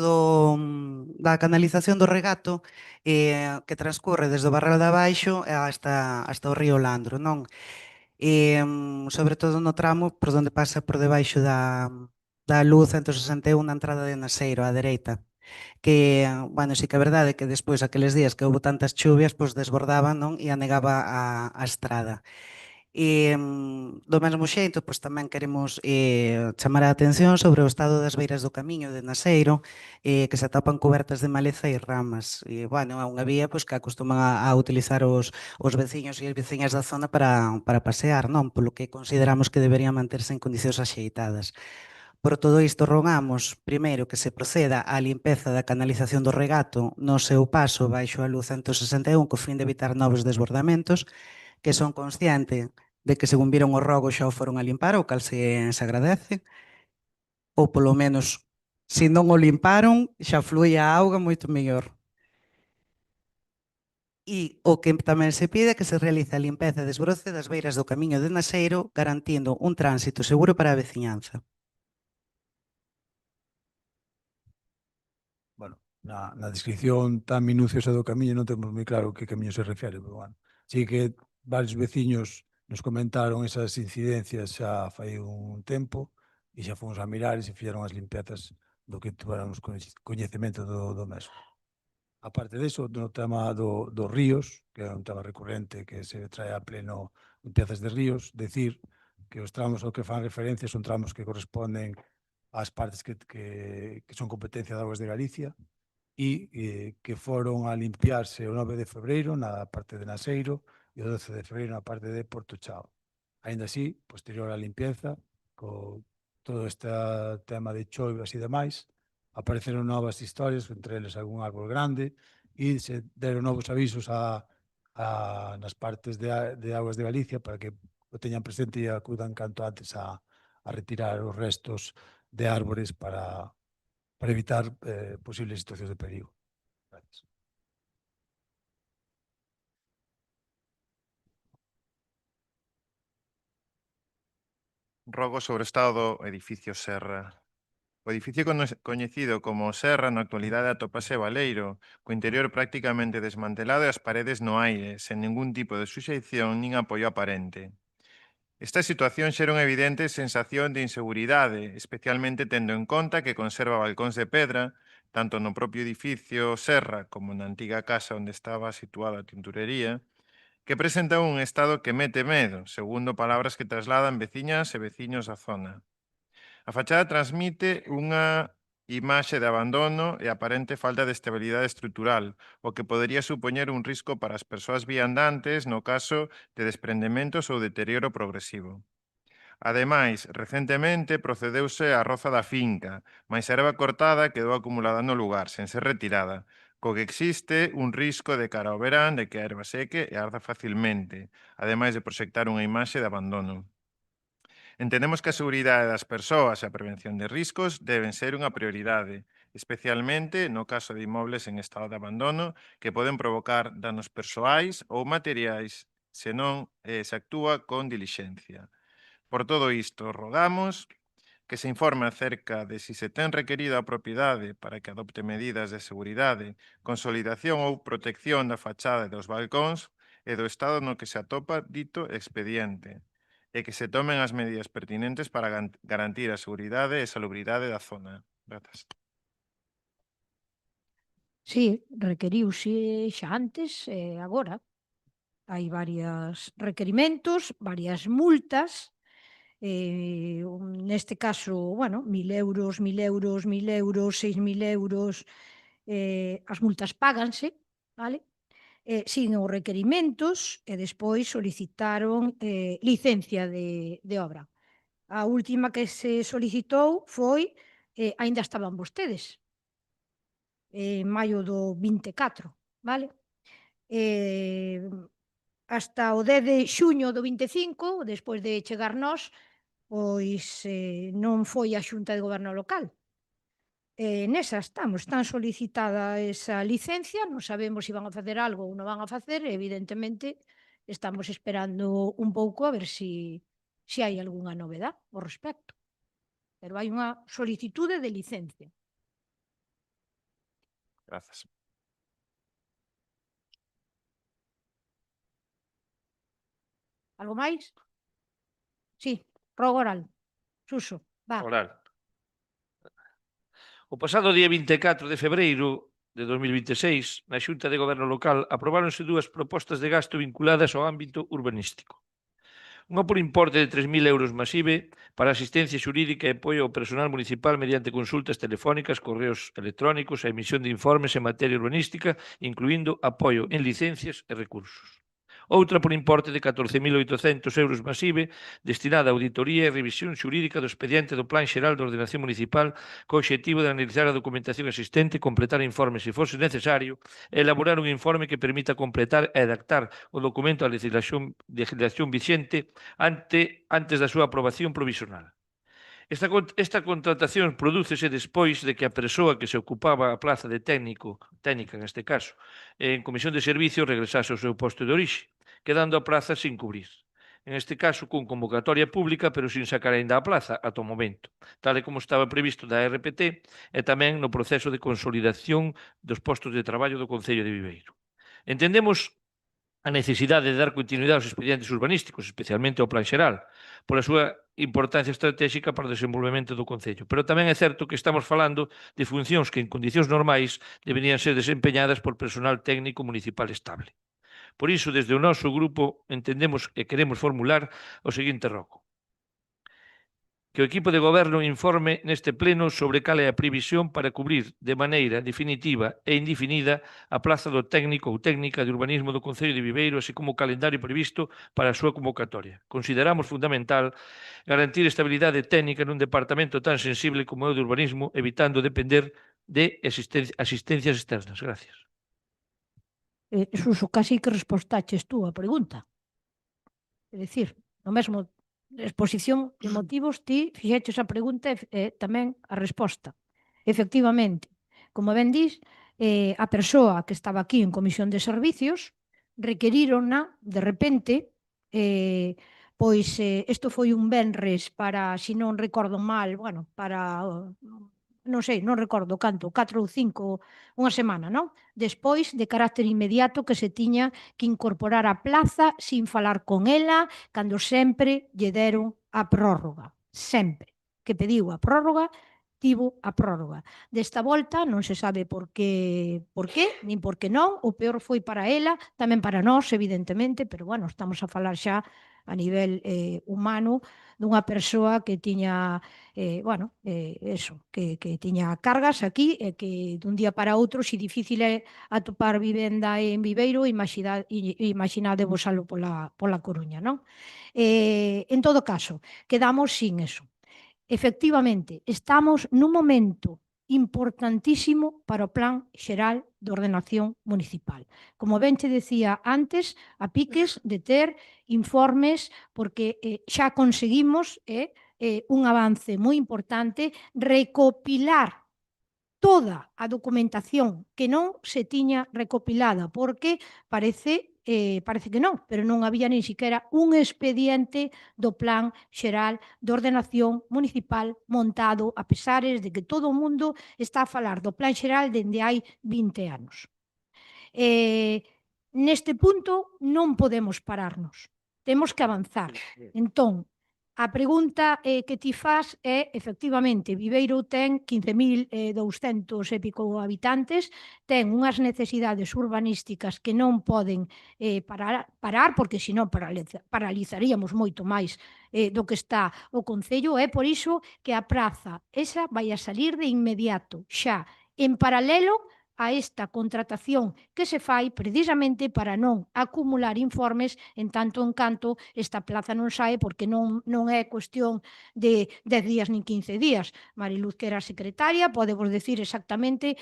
S5: da canalización do regato que transcurre desde o Barral de Abaixo hasta o río Landro, non? Sobre todo no tramo por onde pasa por debaixo da luz 161 na entrada de Naseiro, á dereita. Que, bueno, sí que é verdade que despois aqueles días que houve tantas chuvias, pois desbordaban, non? E anegaba a estrada. Do mesmo xeito, pois tamén queremos chamar a atención sobre o estado das beiras do camiño de Naseiro, que se atopan cobertas de maleza e ramas. E, bueno, é unha vía pois, que acostuman a utilizar os veciños e as veciñas da zona para pasear, non? Polo que consideramos que deberían manterse en condicións axeitadas. Por todo isto, rogamos, primeiro, que se proceda á limpeza da canalización do regato no seu paso baixo a luz 161 co fin de evitar novos desbordamentos, que son consciente de que según viron o rogo xa o foron a limpar, o cal se agradece, ou polo menos, se non o limparon, xa flúe a auga moito mellor. E o que tamén se pide é que se realice a limpeza e desbroce das beiras do camiño de Naseiro, garantindo un tránsito seguro para a veciñanza.
S6: Bueno, na descripción tan minuciosa do camiño non temos moi claro que camiño se refere, pero bueno. Sí que varios veciños nos comentaron esas incidencias xa fai un tempo e xa fomos a mirar e se fixeron as limpezas do que tuéramos coñecemento do mesmo. A parte diso, no tema dos ríos, que é un tema recurrente que se trae a pleno limpezas de ríos, decir que os tramos ao que fan referencia son tramos que corresponden ás partes que son competencia de Aguas de Galicia e que foron a limpiarse o 9 de febreiro na parte de Naseiro e o 12 de febreiro na parte de Porto Chao. Ainda así, posterior á limpieza, co todo este tema de choivas e demais, apareceron novas historias, entre eles algún árbol grande, e se deron novos avisos nas partes de Aguas de Galicia para que o teñan presente e acudan canto antes a retirar os restos de árbores para evitar posibles situacións de perigo. Gracias.
S7: Rogo sobre o estado do edificio Serra. O edificio coñecido como Serra na actualidade atópase baleiro, co interior prácticamente desmantelado e as paredes no aire, sen ningún tipo de suxeición nin apoio aparente. Esta situación xera unha evidente sensación de inseguridade, especialmente tendo en conta que conserva balcóns de pedra, tanto no propio edificio Serra como na antiga casa onde estaba situada a tinturería, que presenta un estado que mete medo, segundo palabras que trasladan veciñas e veciños da zona. A fachada transmite unha imaxe de abandono e aparente falta de estabilidade estrutural, o que podería supoñer un risco para as persoas viandantes no caso de desprendementos ou deterioro progresivo. Ademais, recentemente procedeuse á roza da finca, mais a erva cortada quedou acumulada no lugar, sen ser retirada, co que existe un risco de cara ao verán de que a erva seque e arda facilmente, ademais de proxectar unha imaxe de abandono. Entendemos que a seguridade das persoas e a prevención de riscos deben ser unha prioridade, especialmente no caso de inmobles en estado de abandono que poden provocar danos persoais ou materiais se non se actúa con dilixencia. Por todo isto, rogamos que se informe acerca de si se ten requerido a propiedade para que adopte medidas de seguridade, consolidación ou protección da fachada e dos balcóns e do estado no que se atopa dito expediente, e que se tomen as medidas pertinentes para garantir a seguridade e salubridade da zona. Grazas.
S1: Sí, requeriuse xa antes e agora. Hai varios requerimentos, varias multas, neste caso, bueno, 1.000 euros, 1.000 euros, 1.000 euros, 6.000 euros, as multas páganse, vale? Siguen os requerimentos e despois solicitaron licencia de obra. A última que se solicitou foi, aínda estaban vostedes, en maio do 24, vale? Hasta o 10 de xuño do 25, despois de chegar nós, pois non foi a Xunta de Goberno local. Nesa estamos, tan solicitada esa licencia, non sabemos se van a facer algo ou non van a facer, e evidentemente estamos esperando un pouco a ver se hai algunha novedad ao respecto. Pero hai unha solicitude de licencia.
S7: Grazas.
S1: Algo máis? Sí, rogo oral. Suso, va.
S3: Oral. O pasado día 24 de febreiro de 2026, na Xunta de Goberno Local, aprobáronse dúas propostas de gasto vinculadas ao ámbito urbanístico. Unha por importe de 3.000 euros masive para asistencia xurídica e apoio ao personal municipal mediante consultas telefónicas, correos electrónicos e emisión de informes en materia urbanística, incluindo apoio en licencias e recursos. Outra por importe de 14.800 euros masive destinada a auditoría e revisión xurídica do expediente do Plan Xeral de Ordenación Municipal co obxectivo de analizar a documentación existente, completar informes se fose necesario e elaborar un informe que permita completar e adaptar o documento á legislación vixente antes da súa aprobación provisional. Esta contratación prodúcese despois de que a persoa que se ocupaba a plaza de técnica neste caso, en comisión de servicio regresase ao seu posto de orixe, quedando a praza sin cubrir. En este caso, con convocatoria pública, pero sin sacar aínda a plaza ata o momento, tal e como estaba previsto da RPT e tamén no proceso de consolidación dos postos de traballo do Concello de Viveiro. Entendemos a necesidade de dar continuidade aos expedientes urbanísticos, especialmente ao Plan Xeral, pola súa importancia estratégica para o desenvolvemento do Concello. Pero tamén é certo que estamos falando de funcións que en condicións normais deberían ser desempeñadas por personal técnico municipal estable. Por iso, desde o noso grupo, entendemos e queremos formular o seguinte rogo. Que o equipo de goberno informe neste pleno sobre cal é a previsión para cubrir de maneira definitiva e indefinida a plaza do técnico ou técnica de urbanismo do Concello de Viveiro, así como o calendario previsto para a súa convocatoria. Consideramos fundamental garantir estabilidade técnica nun departamento tan sensible como é o de urbanismo, evitando depender de asistencias externas. Gracias.
S1: Suso, casi que respostaches tú a pregunta. É dicir, no mesmo exposición de motivos, ti fixeches a pregunta e tamén a resposta. Efectivamente, como ben dís, a persoa que estaba aquí en comisión de servicios requerírona, de repente, pois isto foi un venres para, se non recordo mal, bueno, para, non sei, non recordo canto, 4 ou 5, unha semana, non? Despois, de carácter inmediato, que se tiña que incorporar a plaza sin falar con ela, cando sempre lle deron a prórroga. Sempre. Que pediu a prórroga, tivo a prórroga. Desta volta non se sabe por qué, nin por que non, o peor foi para ela, tamén para nós, evidentemente, pero bueno, estamos a falar xa a nivel humano dunha persoa que tiña, que tiña cargas aquí e que dun día para outro, se difícil é atopar vivenda en Viveiro, imaginadevos algo pola Coruña, non? En todo caso, quedamos sin eso. Efectivamente, estamos nun momento importantísimo para o Plan Xeral de Ordenación Municipal. Como ben te decía antes, a piques de ter informes, porque xa conseguimos un avance moi importante, recopilar toda a documentación que non se tiña recopilada, porque parece que non, pero non había nin siquiera un expediente do Plan Xeral de Ordenación Municipal montado, a pesares de que todo o mundo está a falar do Plan Xeral dende hai 20 anos. Neste punto non podemos pararnos, temos que avanzar. Entón, a pregunta que ti faz é, efectivamente, Viveiro ten 15.200 e pico habitantes, ten unhas necesidades urbanísticas que non poden parar, porque senón paralizaríamos moito máis do que está o Concello, é por iso que a praza esa vai a salir de inmediato, xa, en paralelo a esta contratación que se fai precisamente para non acumular informes en tanto en canto esta plaza non sae, porque non é cuestión de 10 días nin 15 días. Mariluz, que era a secretaria, pode vos decir exactamente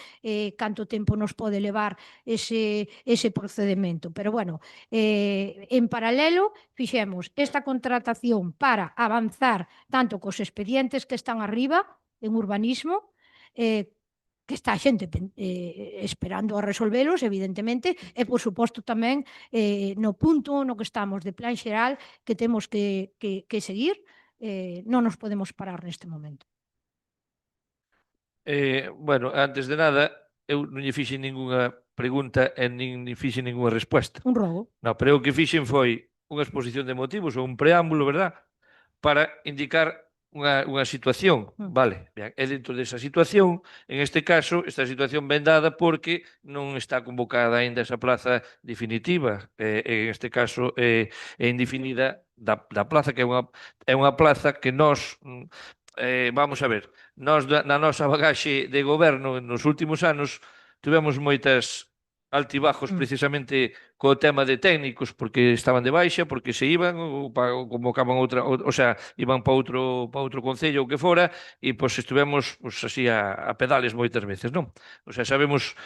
S1: canto tempo nos pode levar ese procedimento. Pero, bueno, en paralelo, fixemos esta contratación para avanzar tanto cos expedientes que están arriba en urbanismo, que está a xente esperando a resolvelos, evidentemente, e, por suposto, tamén no punto no que estamos de plan xeral que temos que seguir, non nos podemos parar neste momento.
S3: Bueno, antes de nada, eu non lle fixen ningunha pregunta e nin fixen ningunha resposta.
S1: Un robo.
S3: No, pero o que fixen foi unha exposición de motivos ou un preámbulo, verdad? Para indicar unha situación, vale? Ben, e dentro desa situación, en este caso, esta situación ven dada porque non está convocada aínda esa plaza definitiva, en este caso é indefinida da plaza, que é unha plaza que nós, vamos a ver, nós na nosa bagaxe de goberno nos últimos anos tivemos moitas altibajos precisamente co tema de técnicos, porque estaban de baixa, porque se iban ou convocaban outra, o sea, iban para outro concello ou que fora, e pois estivemos pois así a pedales moitas veces, non? O sea, sabemos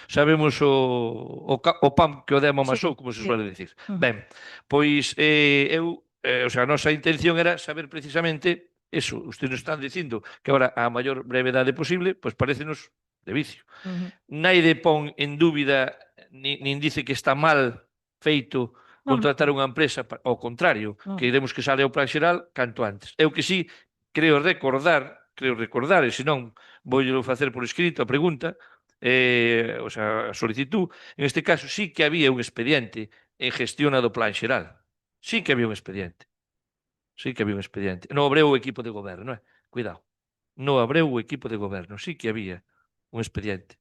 S3: o pan que o demo amasou, como se suele dicir. Ben, pois eu, o sea, a nosa intención era saber precisamente eso. Ustedes nos están dicindo que agora a maior brevedade posible, pois parécenos de vicio. Naide pon en dúbida nin dice que está mal feito contratar unha empresa, ao contrario, queremos que sale o plan xeral canto antes. Eu que sí creo recordar, e senón voullelo facer por escrito a pregunta, o sea, a solicitud, en este caso sí que había un expediente en gestión do plan xeral. Sí que había un expediente. Sí que había un expediente. Non abreu o equipo de goberno, cuidado. Non abreu o equipo de goberno, sí que había un expediente.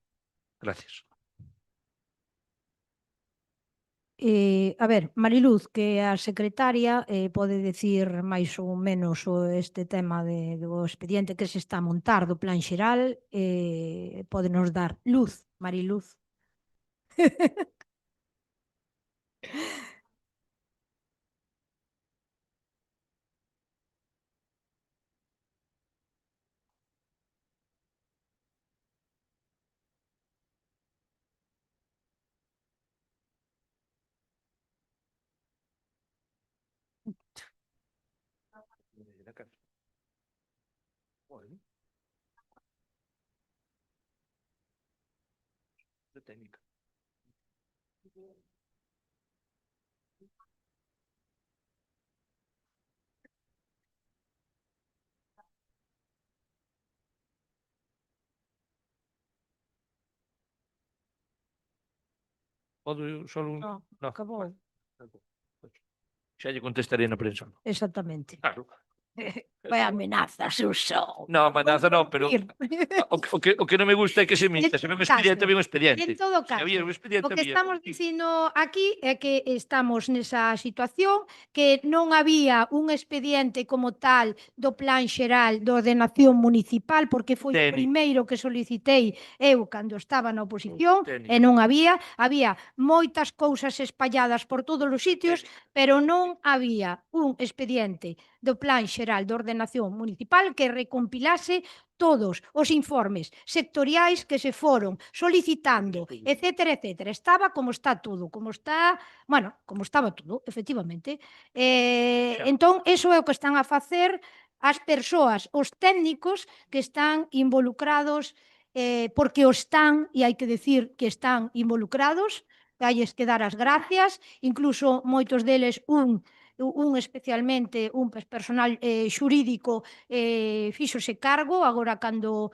S3: Gracias.
S1: A ver, Mariluz, que a secretaria pode decir máis ou menos este tema do expediente que se está a montar do plan xeral, pode nos dar luz, Mariluz.
S3: De técnica. Podo só un...
S1: No,
S3: No.
S1: acabou.
S3: Xa lle contestaré na prensa.
S1: Exactamente.
S3: Claro.
S1: Vai amenaza, Suso.
S3: No, amenaza non, pero o que non me gusta é que se minta. Se ve un expediente, ve un expediente.
S1: En todo
S3: Se
S1: caso,
S3: había un expediente,
S1: o que
S3: había.
S1: estamos dicindo aquí é que estamos nesa situación, que non había un expediente como tal do plan xeral de ordenación municipal, porque foi o primeiro que solicitei eu cando estaba na oposición, e non había moitas cousas espalladas por todos os sitios, pero non había un expediente do plan xeral de ordenación municipal que recompilase todos os informes sectoriais que se foron solicitando, etcétera, etcétera. Estaba como está todo, como estaba todo, efectivamente. Entón, eso é o que están a facer as persoas, os técnicos que están involucrados, porque o están, e hai que decir que están involucrados, halles que dar as gracias, incluso moitos deles un especialmente, un personal xurídico fíxose cargo, agora cando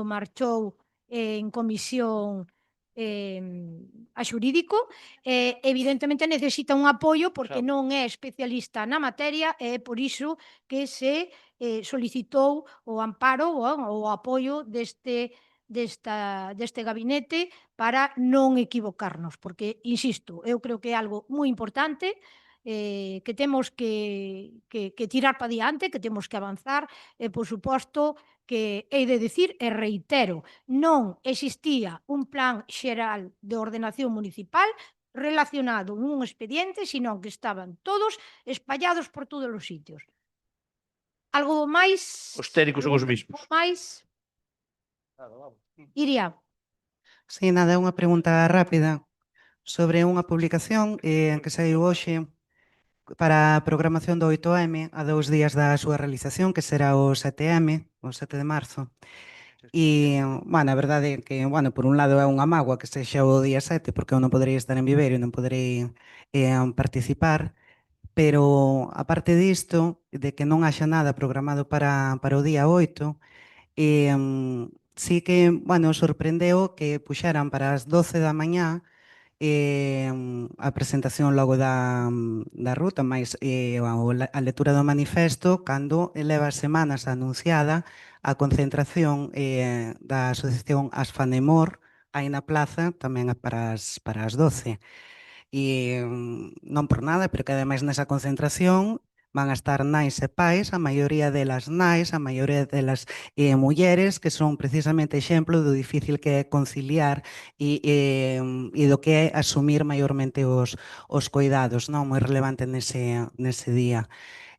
S1: marchou en comisión a xurídico, evidentemente necesita un apoio porque non é especialista na materia e é por iso que se solicitou o amparo ou o apoio deste gabinete para non equivocarnos, porque, insisto, eu creo que é algo moi importante que temos que tirar para diante, que temos que avanzar, e, por suposto, que hei de dicir e reitero, non existía un plan xeral de ordenación municipal relacionado nun expediente, sino que estaban todos espallados por todos os sitios. Algo máis?
S3: Os técnicos son os mismos.
S1: Máis? Iria.
S5: Sí, nada, unha pregunta rápida sobre unha publicación que saiu hoxe para a programación do 8M a 2 días da súa realización, que será o 7M, o 7 de marzo. E, bueno, a verdade é que, bueno, por un lado é unha mágoa que sexa o día 7, porque eu non poderei estar en Viveiro e non poderei participar, pero, aparte disto, de que non haxa nada programado para o día 8, sí que, bueno, sorprendeu que puxeran para as 12 da mañá a presentación logo da ruta, máis a lectura do manifesto, cando leva semanas anunciada a concentración da asociación Asfanemor aí na plaza tamén para as 12. E non por nada, pero que ademais nesa concentración van a estar nais e pais, a maioría delas nais, a maioría delas mulleres, que son precisamente exemplo do difícil que é conciliar e do que é asumir maiormente os cuidados, non? Moi relevante nese día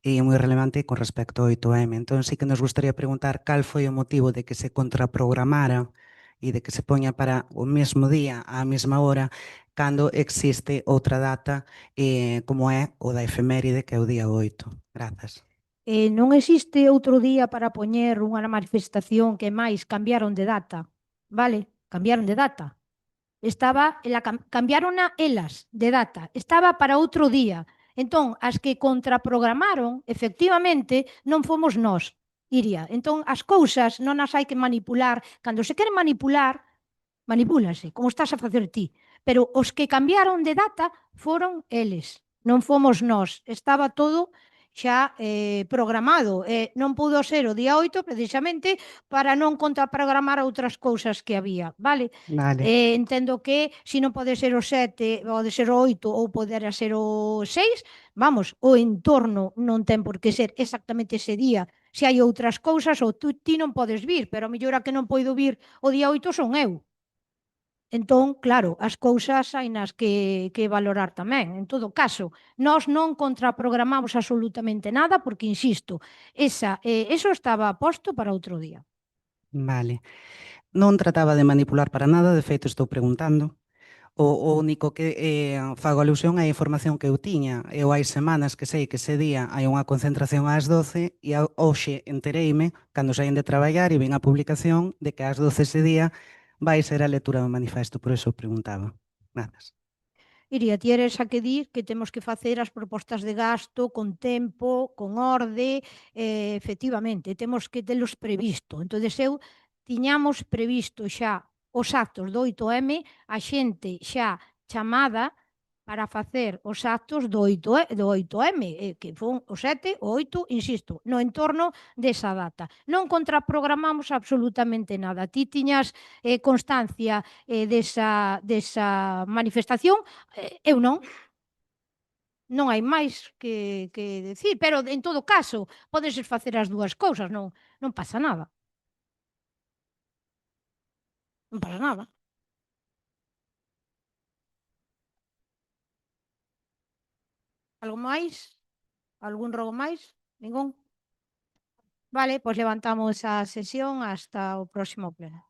S5: e moi relevante con respecto ao 8M. Entón, sí que nos gustaría preguntar cal foi o motivo de que se contraprogramara e de que se poña para o mesmo día, á mesma hora, cando existe outra data como é o da efeméride, que é o día 8. Grazas.
S1: Non existe outro día para poñer unha manifestación que máis cambiaron de data, vale? Cambiaron de data. Cambiaron elas de data. Estaba para outro día. Entón, as que contraprogramaron, efectivamente, non fomos nós, Iria. Entón, as cousas non as hai que manipular. Cando se quere manipular, manipúlanse, como estás a facer ti. Pero os que cambiaron de data foron eles, non fomos nós. Estaba todo xa programado. Non pudo ser o día 8 precisamente para non contraprogramar outras cousas que había, vale?
S5: Vale.
S1: Entendo que se non pode ser o 7, pode ser o 8 ou poder ser o 6, vamos, o entorno non ten por que ser exactamente ese día. Se hai outras cousas, ou ti non podes vir, pero a mellor a que non poido vir o día 8 son eu. Entón, claro, as cousas hainas que valorar tamén. En todo caso, nós non contraprogramamos absolutamente nada porque, insisto, eso estaba posto para outro día.
S5: Vale. Non trataba de manipular para nada, de feito estou preguntando. O único que fago alusión é a información que eu tiña. Eu hai semanas que sei que ese día hai unha concentración ás 12 e hoxe entereime, cando saín de traballar e vin a publicación, de que ás 12 ese día vai ser a lectura do manifesto, por eso preguntaba. Grazas.
S1: Iria, ti eres a que dir que temos que facer as propostas de gasto con tempo, con orde, efectivamente, temos que telos previsto. Entón, eu tiñamos previsto xa os actos do 8M, a xente xa chamada para facer os actos do 8M, que fon o 7, o 8, insisto, no entorno desa data. Non contraprogramamos absolutamente nada. Ti tiñas constancia desa manifestación, eu non. Non hai máis que decir, pero en todo caso, podes facer as dúas cousas, non pasa nada. Non pasa nada. Algo máis? Algún rogo máis? Ningún? Vale, pois levantamos a sesión hasta o próximo pleno.